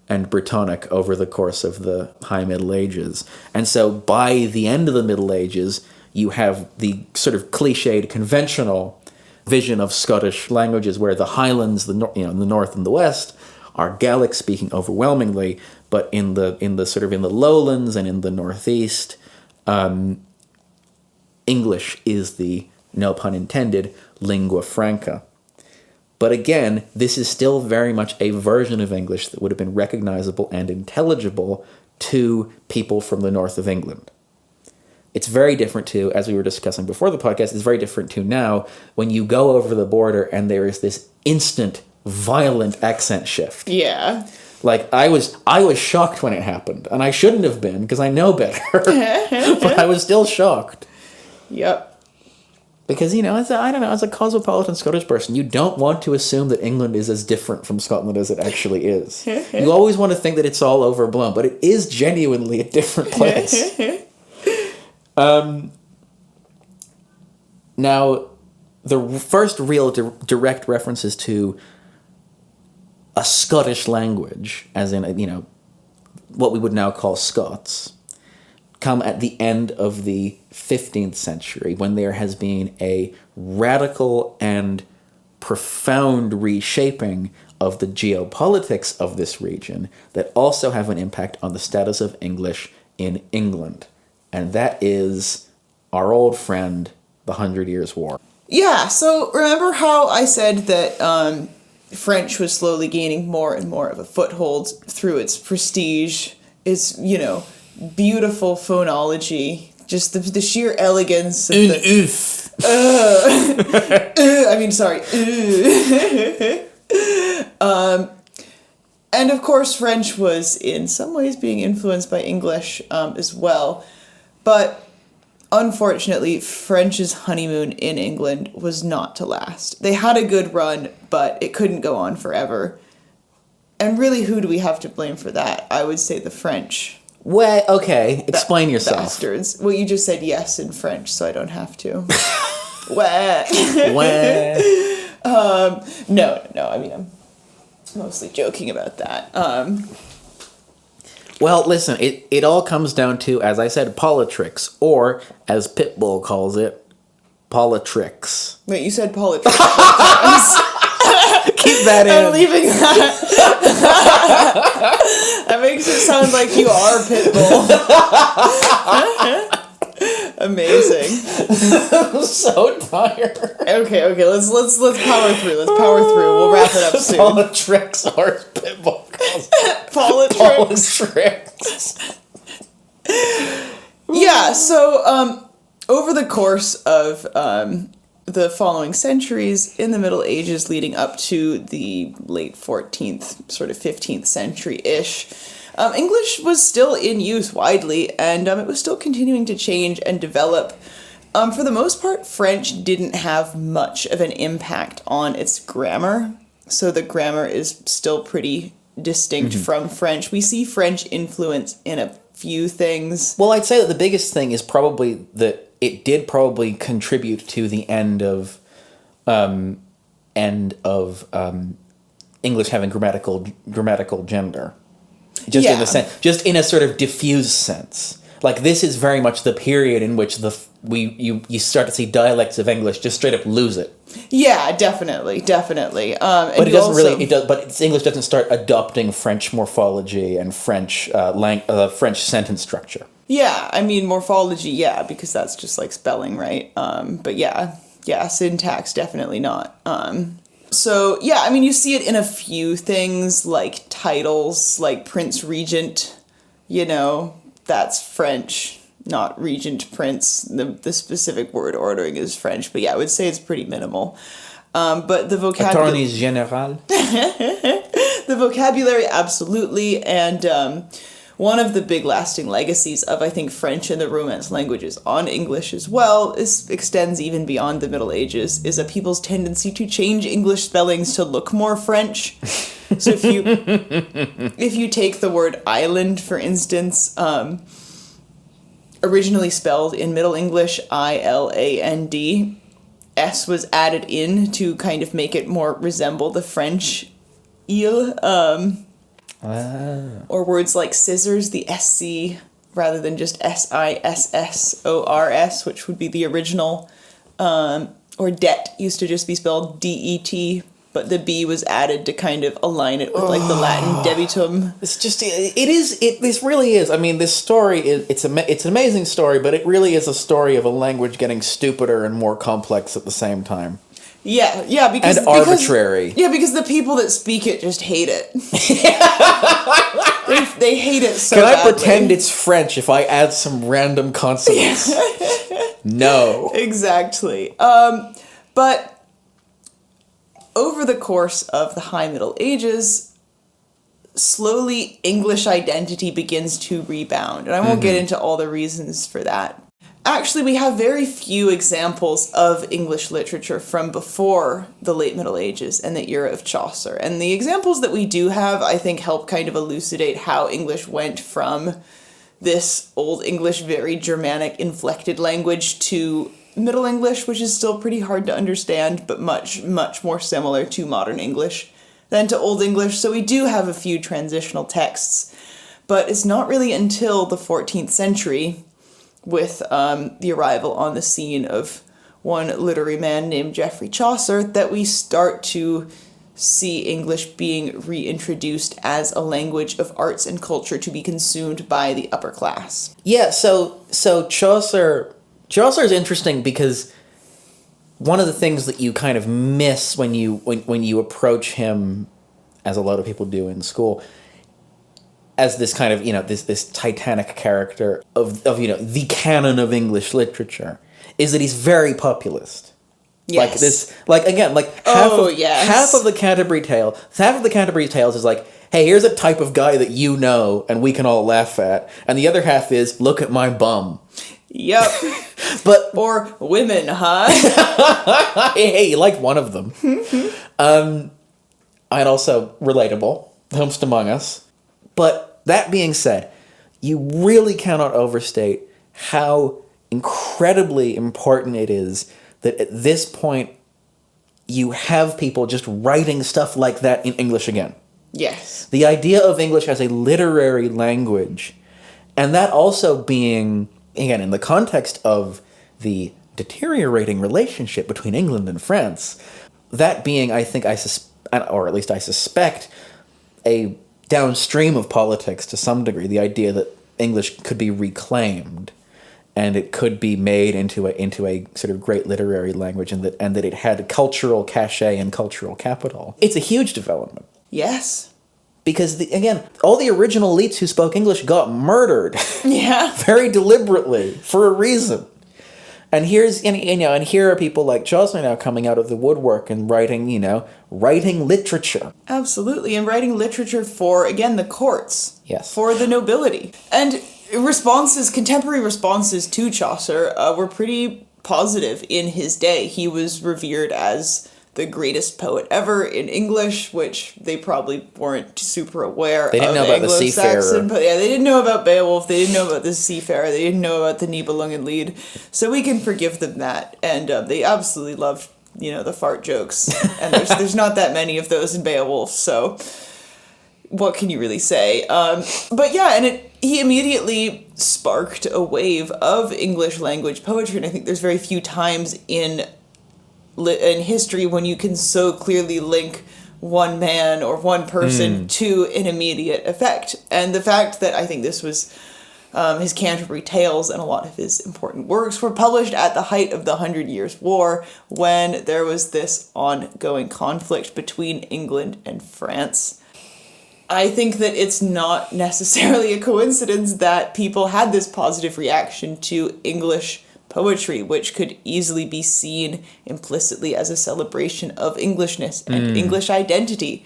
Brittonic over the course of the High Middle Ages. And so by the end of the Middle Ages, you have the sort of cliched, conventional vision of Scottish languages where the Highlands, the north and the west, are Gaelic-speaking overwhelmingly, but in the lowlands and in the northeast, English is the, no pun intended, lingua franca. But again, this is still very much a version of English that would have been recognizable and intelligible to people from the north of England. It's very different to, as we were discussing before the podcast, it's very different to now when you go over the border and there is this instant, violent accent shift. Yeah. Like, I was shocked when it happened, and I shouldn't have been, because I know better, but I was still shocked. Yep. Because, as a cosmopolitan Scottish person, you don't want to assume that England is as different from Scotland as it actually is. You always want to think that it's all overblown, but it is genuinely a different place. Now, the first real direct references to a Scottish language, as in, what we would now call Scots, come at the end of the 15th century, when there has been a radical and profound reshaping of the geopolitics of this region that also have an impact on the status of English in England. And that is our old friend, the 100 Years' War. Yeah, so remember how I said that French was slowly gaining more and more of a foothold through its prestige, its, beautiful phonology, just the sheer elegance of and of course French was in some ways being influenced by English as well, but unfortunately French's honeymoon in England was not to last. They had a good run, but it couldn't go on forever. And really, who do we have to blame for that? I would say the French. Well, okay, explain yourself. Bastards. Well, you just said yes in French, so I don't have to. Wah. No, I mean, I'm mostly joking about that. Well, listen, it all comes down to, as I said, politricks, or, as Pitbull calls it, politricks. Wait, you said politricks. Keep that in. I'm leaving that. That makes it sound like you are Pitbull. Amazing. I'm so tired. Okay, let's power through. We'll wrap it up soon. Politricks or Pitbull calls it. Politricks. Yeah, so over the course of the following centuries, in the Middle Ages leading up to the late 14th, sort of 15th century-ish, English was still in use widely, and it was still continuing to change and develop. For the most part, French didn't have much of an impact on its grammar, so the grammar is still pretty distinct from French. We see French influence in a few things. Well, I'd say that the biggest thing is probably that it did probably contribute to the end of English having grammatical gender. Just in a sort of diffuse sense. Like, this is very much the period in which you start to see dialects of English just straight up lose it. Yeah, definitely. But it doesn't really. It does. But English doesn't start adopting French morphology and French French sentence structure. Yeah, I mean morphology, yeah, because that's just like spelling, right? But yeah, syntax definitely not. So yeah, I mean you see it in a few things like titles, like Prince Regent. You know, that's French, not Regent Prince. The specific word ordering is French, but yeah, I would say it's pretty minimal. But the vocabulary. Attorneys General. The vocabulary, absolutely, and one of the big lasting legacies of, I think, French and the Romance languages on English as well extends even beyond the Middle Ages, is a people's tendency to change English spellings to look more French. So if you take the word island, for instance, originally spelled in Middle English ILAND, S was added in to kind of make it more resemble the French île. Or words like scissors, the SC, rather than just SISSORS, which would be the original. Or debt used to just be spelled DET, but the B was added to kind of align it with like the Latin debitum. This really is. I mean, this story it's an amazing story, but it really is a story of a language getting stupider and more complex at the same time. Yeah, because arbitrary. Because the people that speak it just hate it. they hate it so Can I badly. pretend it's French if I add some random consonants? No. Exactly. But over the course of the High Middle Ages, slowly English identity begins to rebound. And I won't get into all the reasons for that. Actually, we have very few examples of English literature from before the late Middle Ages and the era of Chaucer. And the examples that we do have, I think, help kind of elucidate how English went from this Old English, very Germanic inflected language to Middle English, which is still pretty hard to understand, but much, much more similar to modern English than to Old English. So we do have a few transitional texts, but it's not really until the 14th century, with the arrival on the scene of one literary man named Geoffrey Chaucer, that we start to see English being reintroduced as a language of arts and culture to be consumed by the upper class. Yeah, so Chaucer is interesting because one of the things that you kind of miss when you approach him, as a lot of people do in school, as this kind of, this titanic character of the canon of English literature, is that he's very populist. Yes. Half of the Canterbury Tales is like, hey, here's a type of guy that you know and we can all laugh at. And the other half is, look at my bum. Yep. Or women, huh? Hey, you liked one of them. And also relatable, amongst among us. But that being said, you really cannot overstate how incredibly important it is that at this point you have people just writing stuff like that in English again. Yes. The idea of English as a literary language, and that also being, again, in the context of the deteriorating relationship between England and France, that being, I suspect, a downstream of politics to some degree, the idea that English could be reclaimed and it could be made into a sort of great literary language, and that it had cultural cachet and cultural capital. It's a huge development. Yes. Because, again, all the original elites who spoke English got murdered. Yeah. Very deliberately, for a reason. And here are people like Chaucer now coming out of the woodwork and writing literature. Absolutely, and writing literature for, again, the courts. Yes. For the nobility. And contemporary responses to Chaucer were pretty positive in his day. He was revered as the greatest poet ever in English, which they probably weren't super aware of. They didn't know about the Seafarer. But yeah, they didn't know about Beowulf, they didn't know about the Seafarer, they didn't know about the Nibelungenlied, so we can forgive them that. And they absolutely loved, the fart jokes, and there's not that many of those in Beowulf, so what can you really say? But yeah, and he immediately sparked a wave of English language poetry, and I think there's very few times in history when you can so clearly link one man or one person to an immediate effect. And the fact that I think this was his Canterbury Tales and a lot of his important works were published at the height of the 100 Years' War, when there was this ongoing conflict between England and France. I think that it's not necessarily a coincidence that people had this positive reaction to English poetry, which could easily be seen implicitly as a celebration of Englishness and English identity.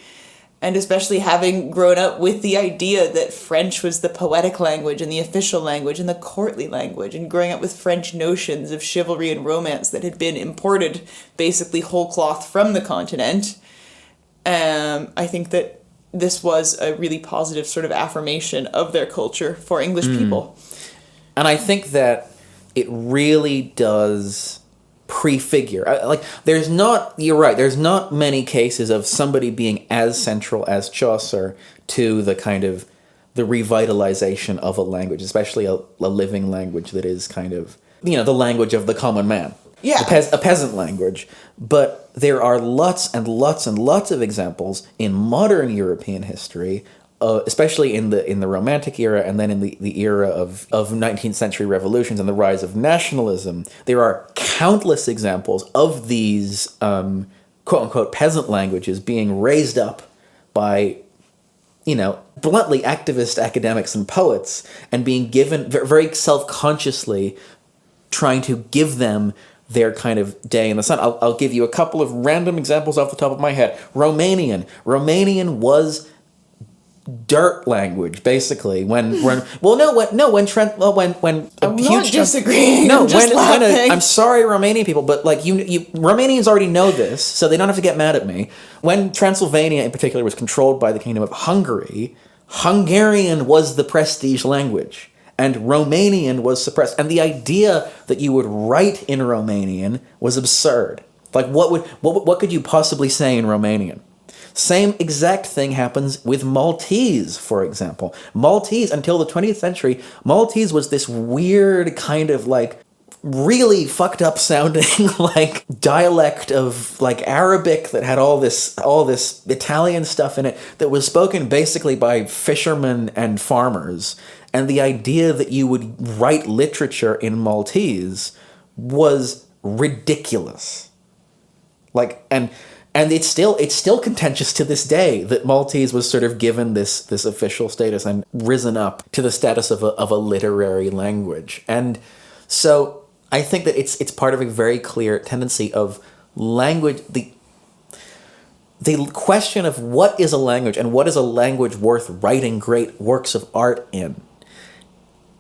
And especially having grown up with the idea that French was the poetic language and the official language and the courtly language, and growing up with French notions of chivalry and romance that had been imported basically whole cloth from the continent, I think that this was a really positive sort of affirmation of their culture for English people. And I think that it really does prefigure. You're right, there's not many cases of somebody being as central as Chaucer to the kind of the revitalization of a language, especially a living language that is kind of, the language of the common man. Yeah. A peasant language. But there are lots and lots and lots of examples in modern European history, especially in the Romantic era and then in the era of 19th century revolutions and the rise of nationalism. There are countless examples of these quote-unquote peasant languages being raised up by, bluntly activist academics and poets, and being given very self-consciously trying to give them their kind of day in the sun. I'll give you a couple of random examples off the top of my head. Romanian was dirt language, basically. When I'm not disagreeing. No, I'm just laughing. I'm sorry, Romanian people, but Romanians already know this, so they don't have to get mad at me. When Transylvania, in particular, was controlled by the Kingdom of Hungary, Hungarian was the prestige language, and Romanian was suppressed. And the idea that you would write in Romanian was absurd. What could you possibly say in Romanian? Same exact thing happens with Maltese, for example. Maltese, until the 20th century, Maltese was this weird kind of really fucked up sounding dialect of Arabic that had all this Italian stuff in it that was spoken basically by fishermen and farmers. And the idea that you would write literature in Maltese was ridiculous. And it's still contentious to this day that Maltese was sort of given this official status and risen up to the status of a literary language. And so I think that it's part of a very clear tendency of language. The question of what is a language and what is a language worth writing great works of art in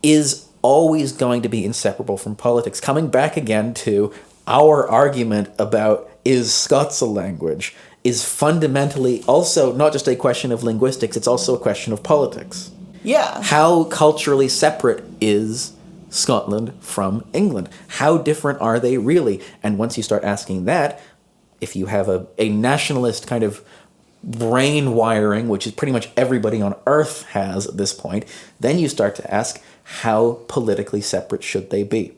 is always going to be inseparable from politics. Coming back again to our argument about is Scots a language is fundamentally also not just a question of linguistics, it's also a question of politics. Yeah. How culturally separate is Scotland from England? How different are they really? And once you start asking that, if you have a nationalist kind of brain wiring, which is pretty much everybody on Earth has at this point, then you start to ask, how politically separate should they be?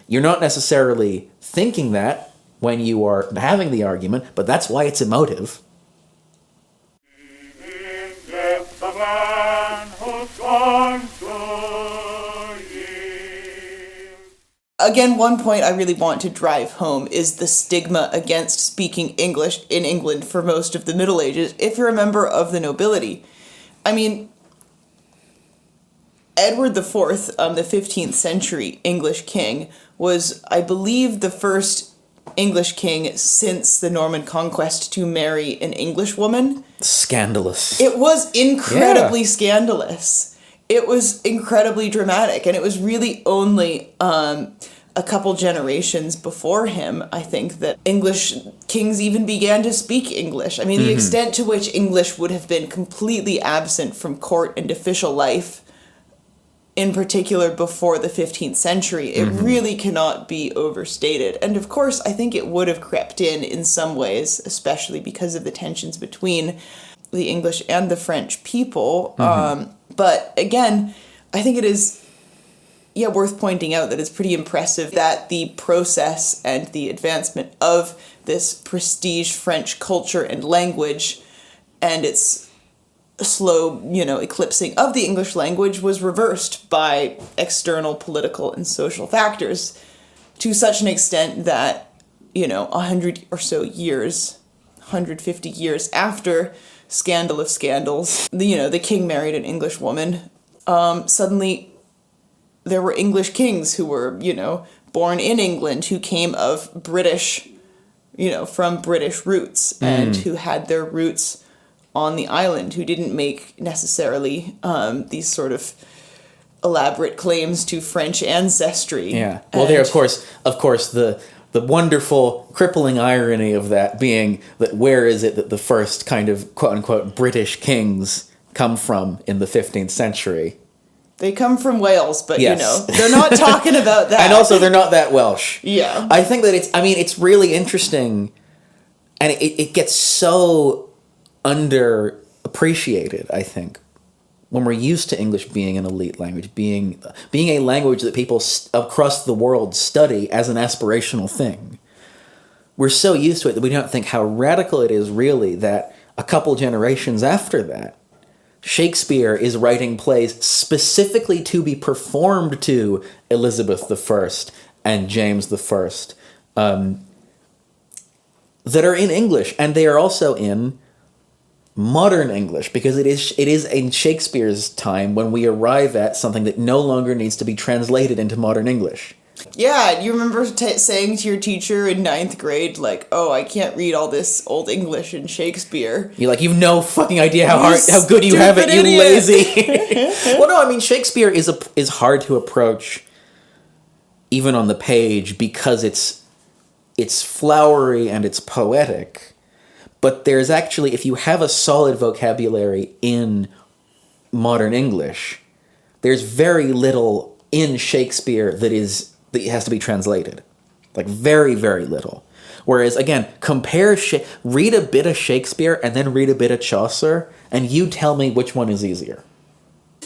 You're not necessarily thinking that when you are having the argument, but that's why it's emotive. Again, one point I really want to drive home is the stigma against speaking English in England for most of the Middle Ages, if you're a member of the nobility. I mean, Edward IV, the 15th century English king, was, I believe, the first English king since the Norman conquest to marry an English woman. Scandalous. It was incredibly scandalous. It was incredibly dramatic, and it was really only a couple generations before him, I think, that English kings even began to speak English. I mean, the extent to which English would have been completely absent from court and official life, in particular before the 15th century, it really cannot be overstated. And of course, I think it would have crept in some ways, especially because of the tensions between the English and the French people. But again, I think it is, yeah, worth pointing out that it's pretty impressive that the process and the advancement of this prestige French culture and language and its slow, eclipsing of the English language was reversed by external political and social factors to such an extent that, 100 or so years, 150 years after Scandal of Scandals, the king married an English woman, suddenly there were English kings who were, born in England, who came of British, from British roots, and who had their roots on the island, who didn't make necessarily these sort of elaborate claims to French ancestry. Yeah. Well, there, of course, the wonderful crippling irony of that being that where is it that the first kind of quote-unquote British kings come from in the 15th century? They come from Wales, but, Yes. they're not talking about that. And also, they're not that Welsh. Yeah. I think that it's really interesting, and it gets so underappreciated, I think, when we're used to English being an elite language, being a language that people across the world study as an aspirational thing. We're so used to it that we don't think how radical it is, really, that a couple generations after that, Shakespeare is writing plays specifically to be performed to Elizabeth I and James I, that are in English, and they are also in modern English, because it is in Shakespeare's time when we arrive at something that no longer needs to be translated into modern English. Yeah, you remember saying to your teacher in 9th grade, like, oh, I can't read all this Old English in Shakespeare. You're like, you've no fucking idea how You good you have it, you stupid lazy. Well, no, I mean, Shakespeare is hard to approach even on the page because it's flowery and it's poetic. But there's actually, if you have a solid vocabulary in modern English, there's very little in Shakespeare that has to be translated. Like, very, very little. Whereas, again, read a bit of Shakespeare and then read a bit of Chaucer, and you tell me which one is easier.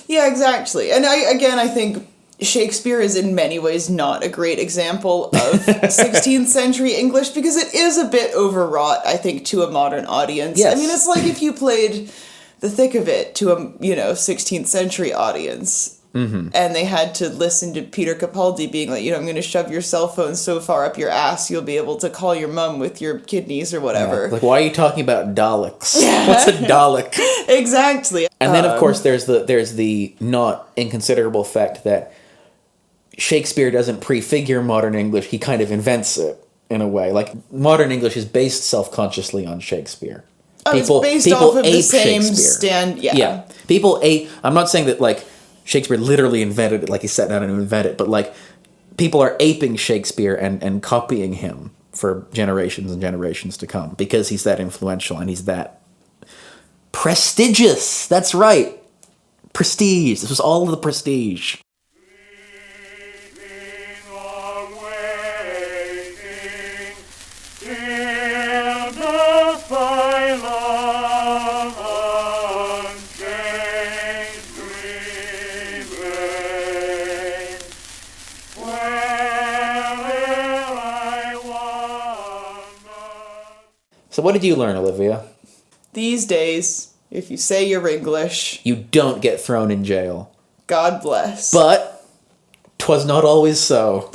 Yeah, exactly. And I think Shakespeare is in many ways not a great example of 16th century English, because it is a bit overwrought, I think, to a modern audience. Yes. I mean, it's like if you played the thick of it to a, 16th century audience. Mm-hmm. And they had to listen to Peter Capaldi being like, I'm going to shove your cell phone so far up your ass you'll be able to call your mum with your kidneys or whatever. Yeah. Like, why are you talking about Daleks? What's a Dalek? Exactly. And then, of course, there's the not inconsiderable fact that Shakespeare doesn't prefigure modern English. He kind of invents it in a way. Like, modern English is based self-consciously on Shakespeare. It's based off of the same Shakespeare. Yeah. People ape. I'm not saying that, like, Shakespeare literally invented it, like he sat down and invented it, but, like, people are aping Shakespeare and copying him for generations and generations to come because he's that influential and he's that prestigious. That's right. Prestige. This was all of the prestige. So what did you learn, Olivia? These days, if you say you're English, You don't get thrown in jail. God bless. But 'twas not always so.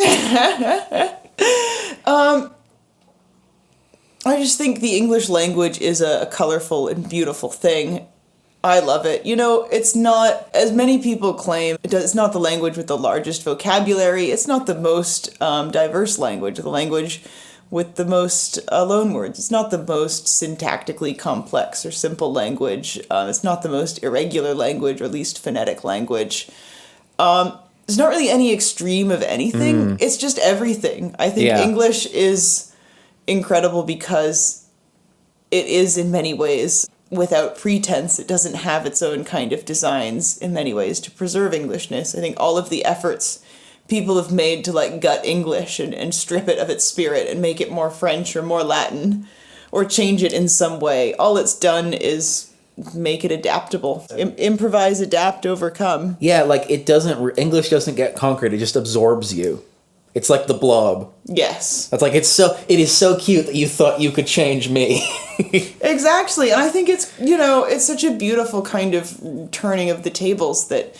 I just think the English language is a colorful and beautiful thing. I love it. It's not, as many people claim, it's not the language with the largest vocabulary. It's not the most diverse language, the language with the most loanwords. It's not the most syntactically complex or simple language. It's not the most irregular language or least phonetic language. There's not really any extreme of anything. It's just everything. I think English is incredible because it is in many ways without pretense. It doesn't have its own kind of designs in many ways to preserve Englishness. I think all of the efforts people have made to like gut English and strip it of its spirit and make it more French or more Latin or change it in some way, all it's done is make it adaptable. Improvise, adapt, overcome. Yeah, like English doesn't get conquered, it just absorbs you. It's like the Blob. Yes. It's like, it is so cute that you thought you could change me. Exactly. And I think it's such a beautiful kind of turning of the tables that,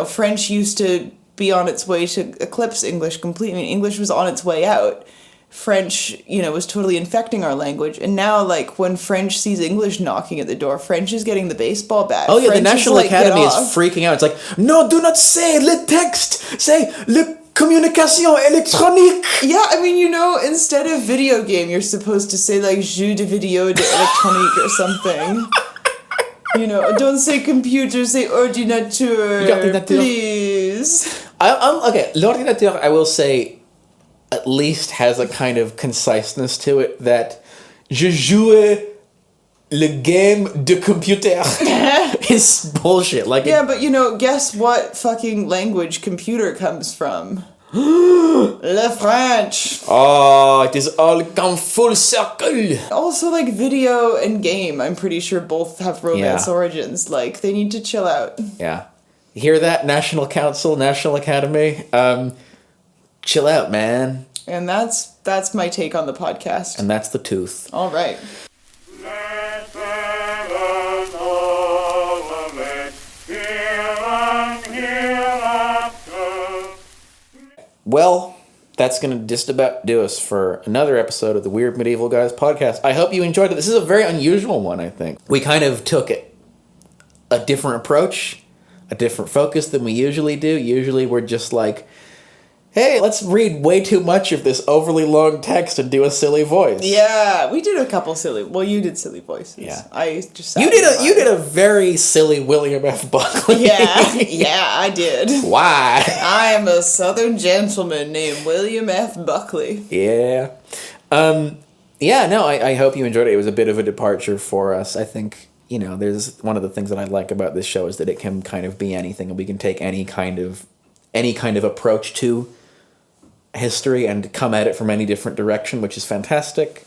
French used to be on its way to eclipse English completely. I mean, English was on its way out. French, was totally infecting our language. And now, like, when French sees English knocking at the door, French is getting the baseball bat. Oh yeah, French the National like, Academy "Get is off." freaking out. It's like, no, do not say le texte, say le communication électronique. Yeah, I mean, instead of video game, you're supposed to say, like, jeu de vidéo de électronique or something. Don't say computer, say ordinateur, Ordinateur. please. Okay, l'ordinateur, I will say, at least has a kind of conciseness to it that je joue le game de computer is bullshit. Like, Yeah, but guess what fucking language computer comes from? Le French. it is all come full circle. Also, like, video and game, I'm pretty sure both have romance Yeah. origins. Like, they need to chill out. Yeah. You hear that, National Council, National Academy? Chill out, man. And that's my take on the podcast. And that's the tooth. All right. Blessed and holy, here and hereafter. Well, that's going to just about do us for another episode of the Weird Medieval Guys podcast. I hope you enjoyed it. This is a very unusual one, I think. We kind of took a different approach, a different focus than we usually do. Usually we're just like, hey, let's read way too much of this overly long text and do a silly voice. Yeah, we did a couple you did silly voices. Yeah. I just You did a very silly William F. Buckley. Yeah, I did. Why? I am a southern gentleman named William F. Buckley. Yeah. I hope you enjoyed it. It was a bit of a departure for us. I think, there's one of the things that I like about this show is that it can kind of be anything, and we can take any kind of approach to history and come at it from any different direction, which is fantastic.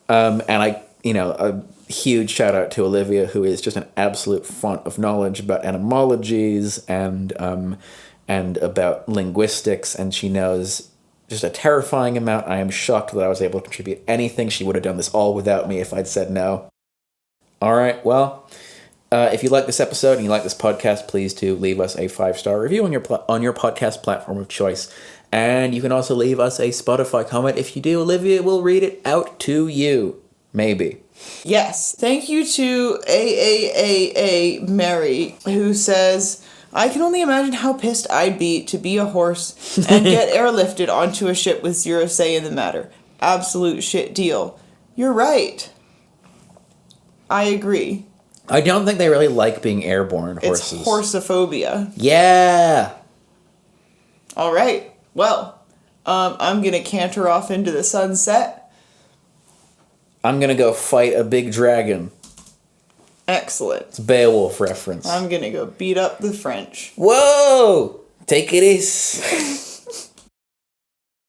And a huge shout out to Olivia, who is just an absolute font of knowledge about etymologies and about linguistics, and she knows just a terrifying amount. I am shocked that I was able to contribute anything. She would have done this all without me if I'd said no. All right, well, if you like this episode and you like this podcast, please do leave us a 5-star review on your podcast platform of choice. And you can also leave us a Spotify comment. If you do, Olivia will read it out to you. Maybe. Yes. Thank you to AAAA Mary, who says, I can only imagine how pissed I'd be to be a horse and get airlifted onto a ship with zero say in the matter. Absolute shit deal. You're right. I agree. I don't think they really like being airborne, horses. It's horsophobia. Yeah. All right. Well, I'm going to canter off into the sunset. I'm going to go fight a big dragon. Excellent. It's a Beowulf reference. I'm going to go beat up the French. Whoa! Take it easy.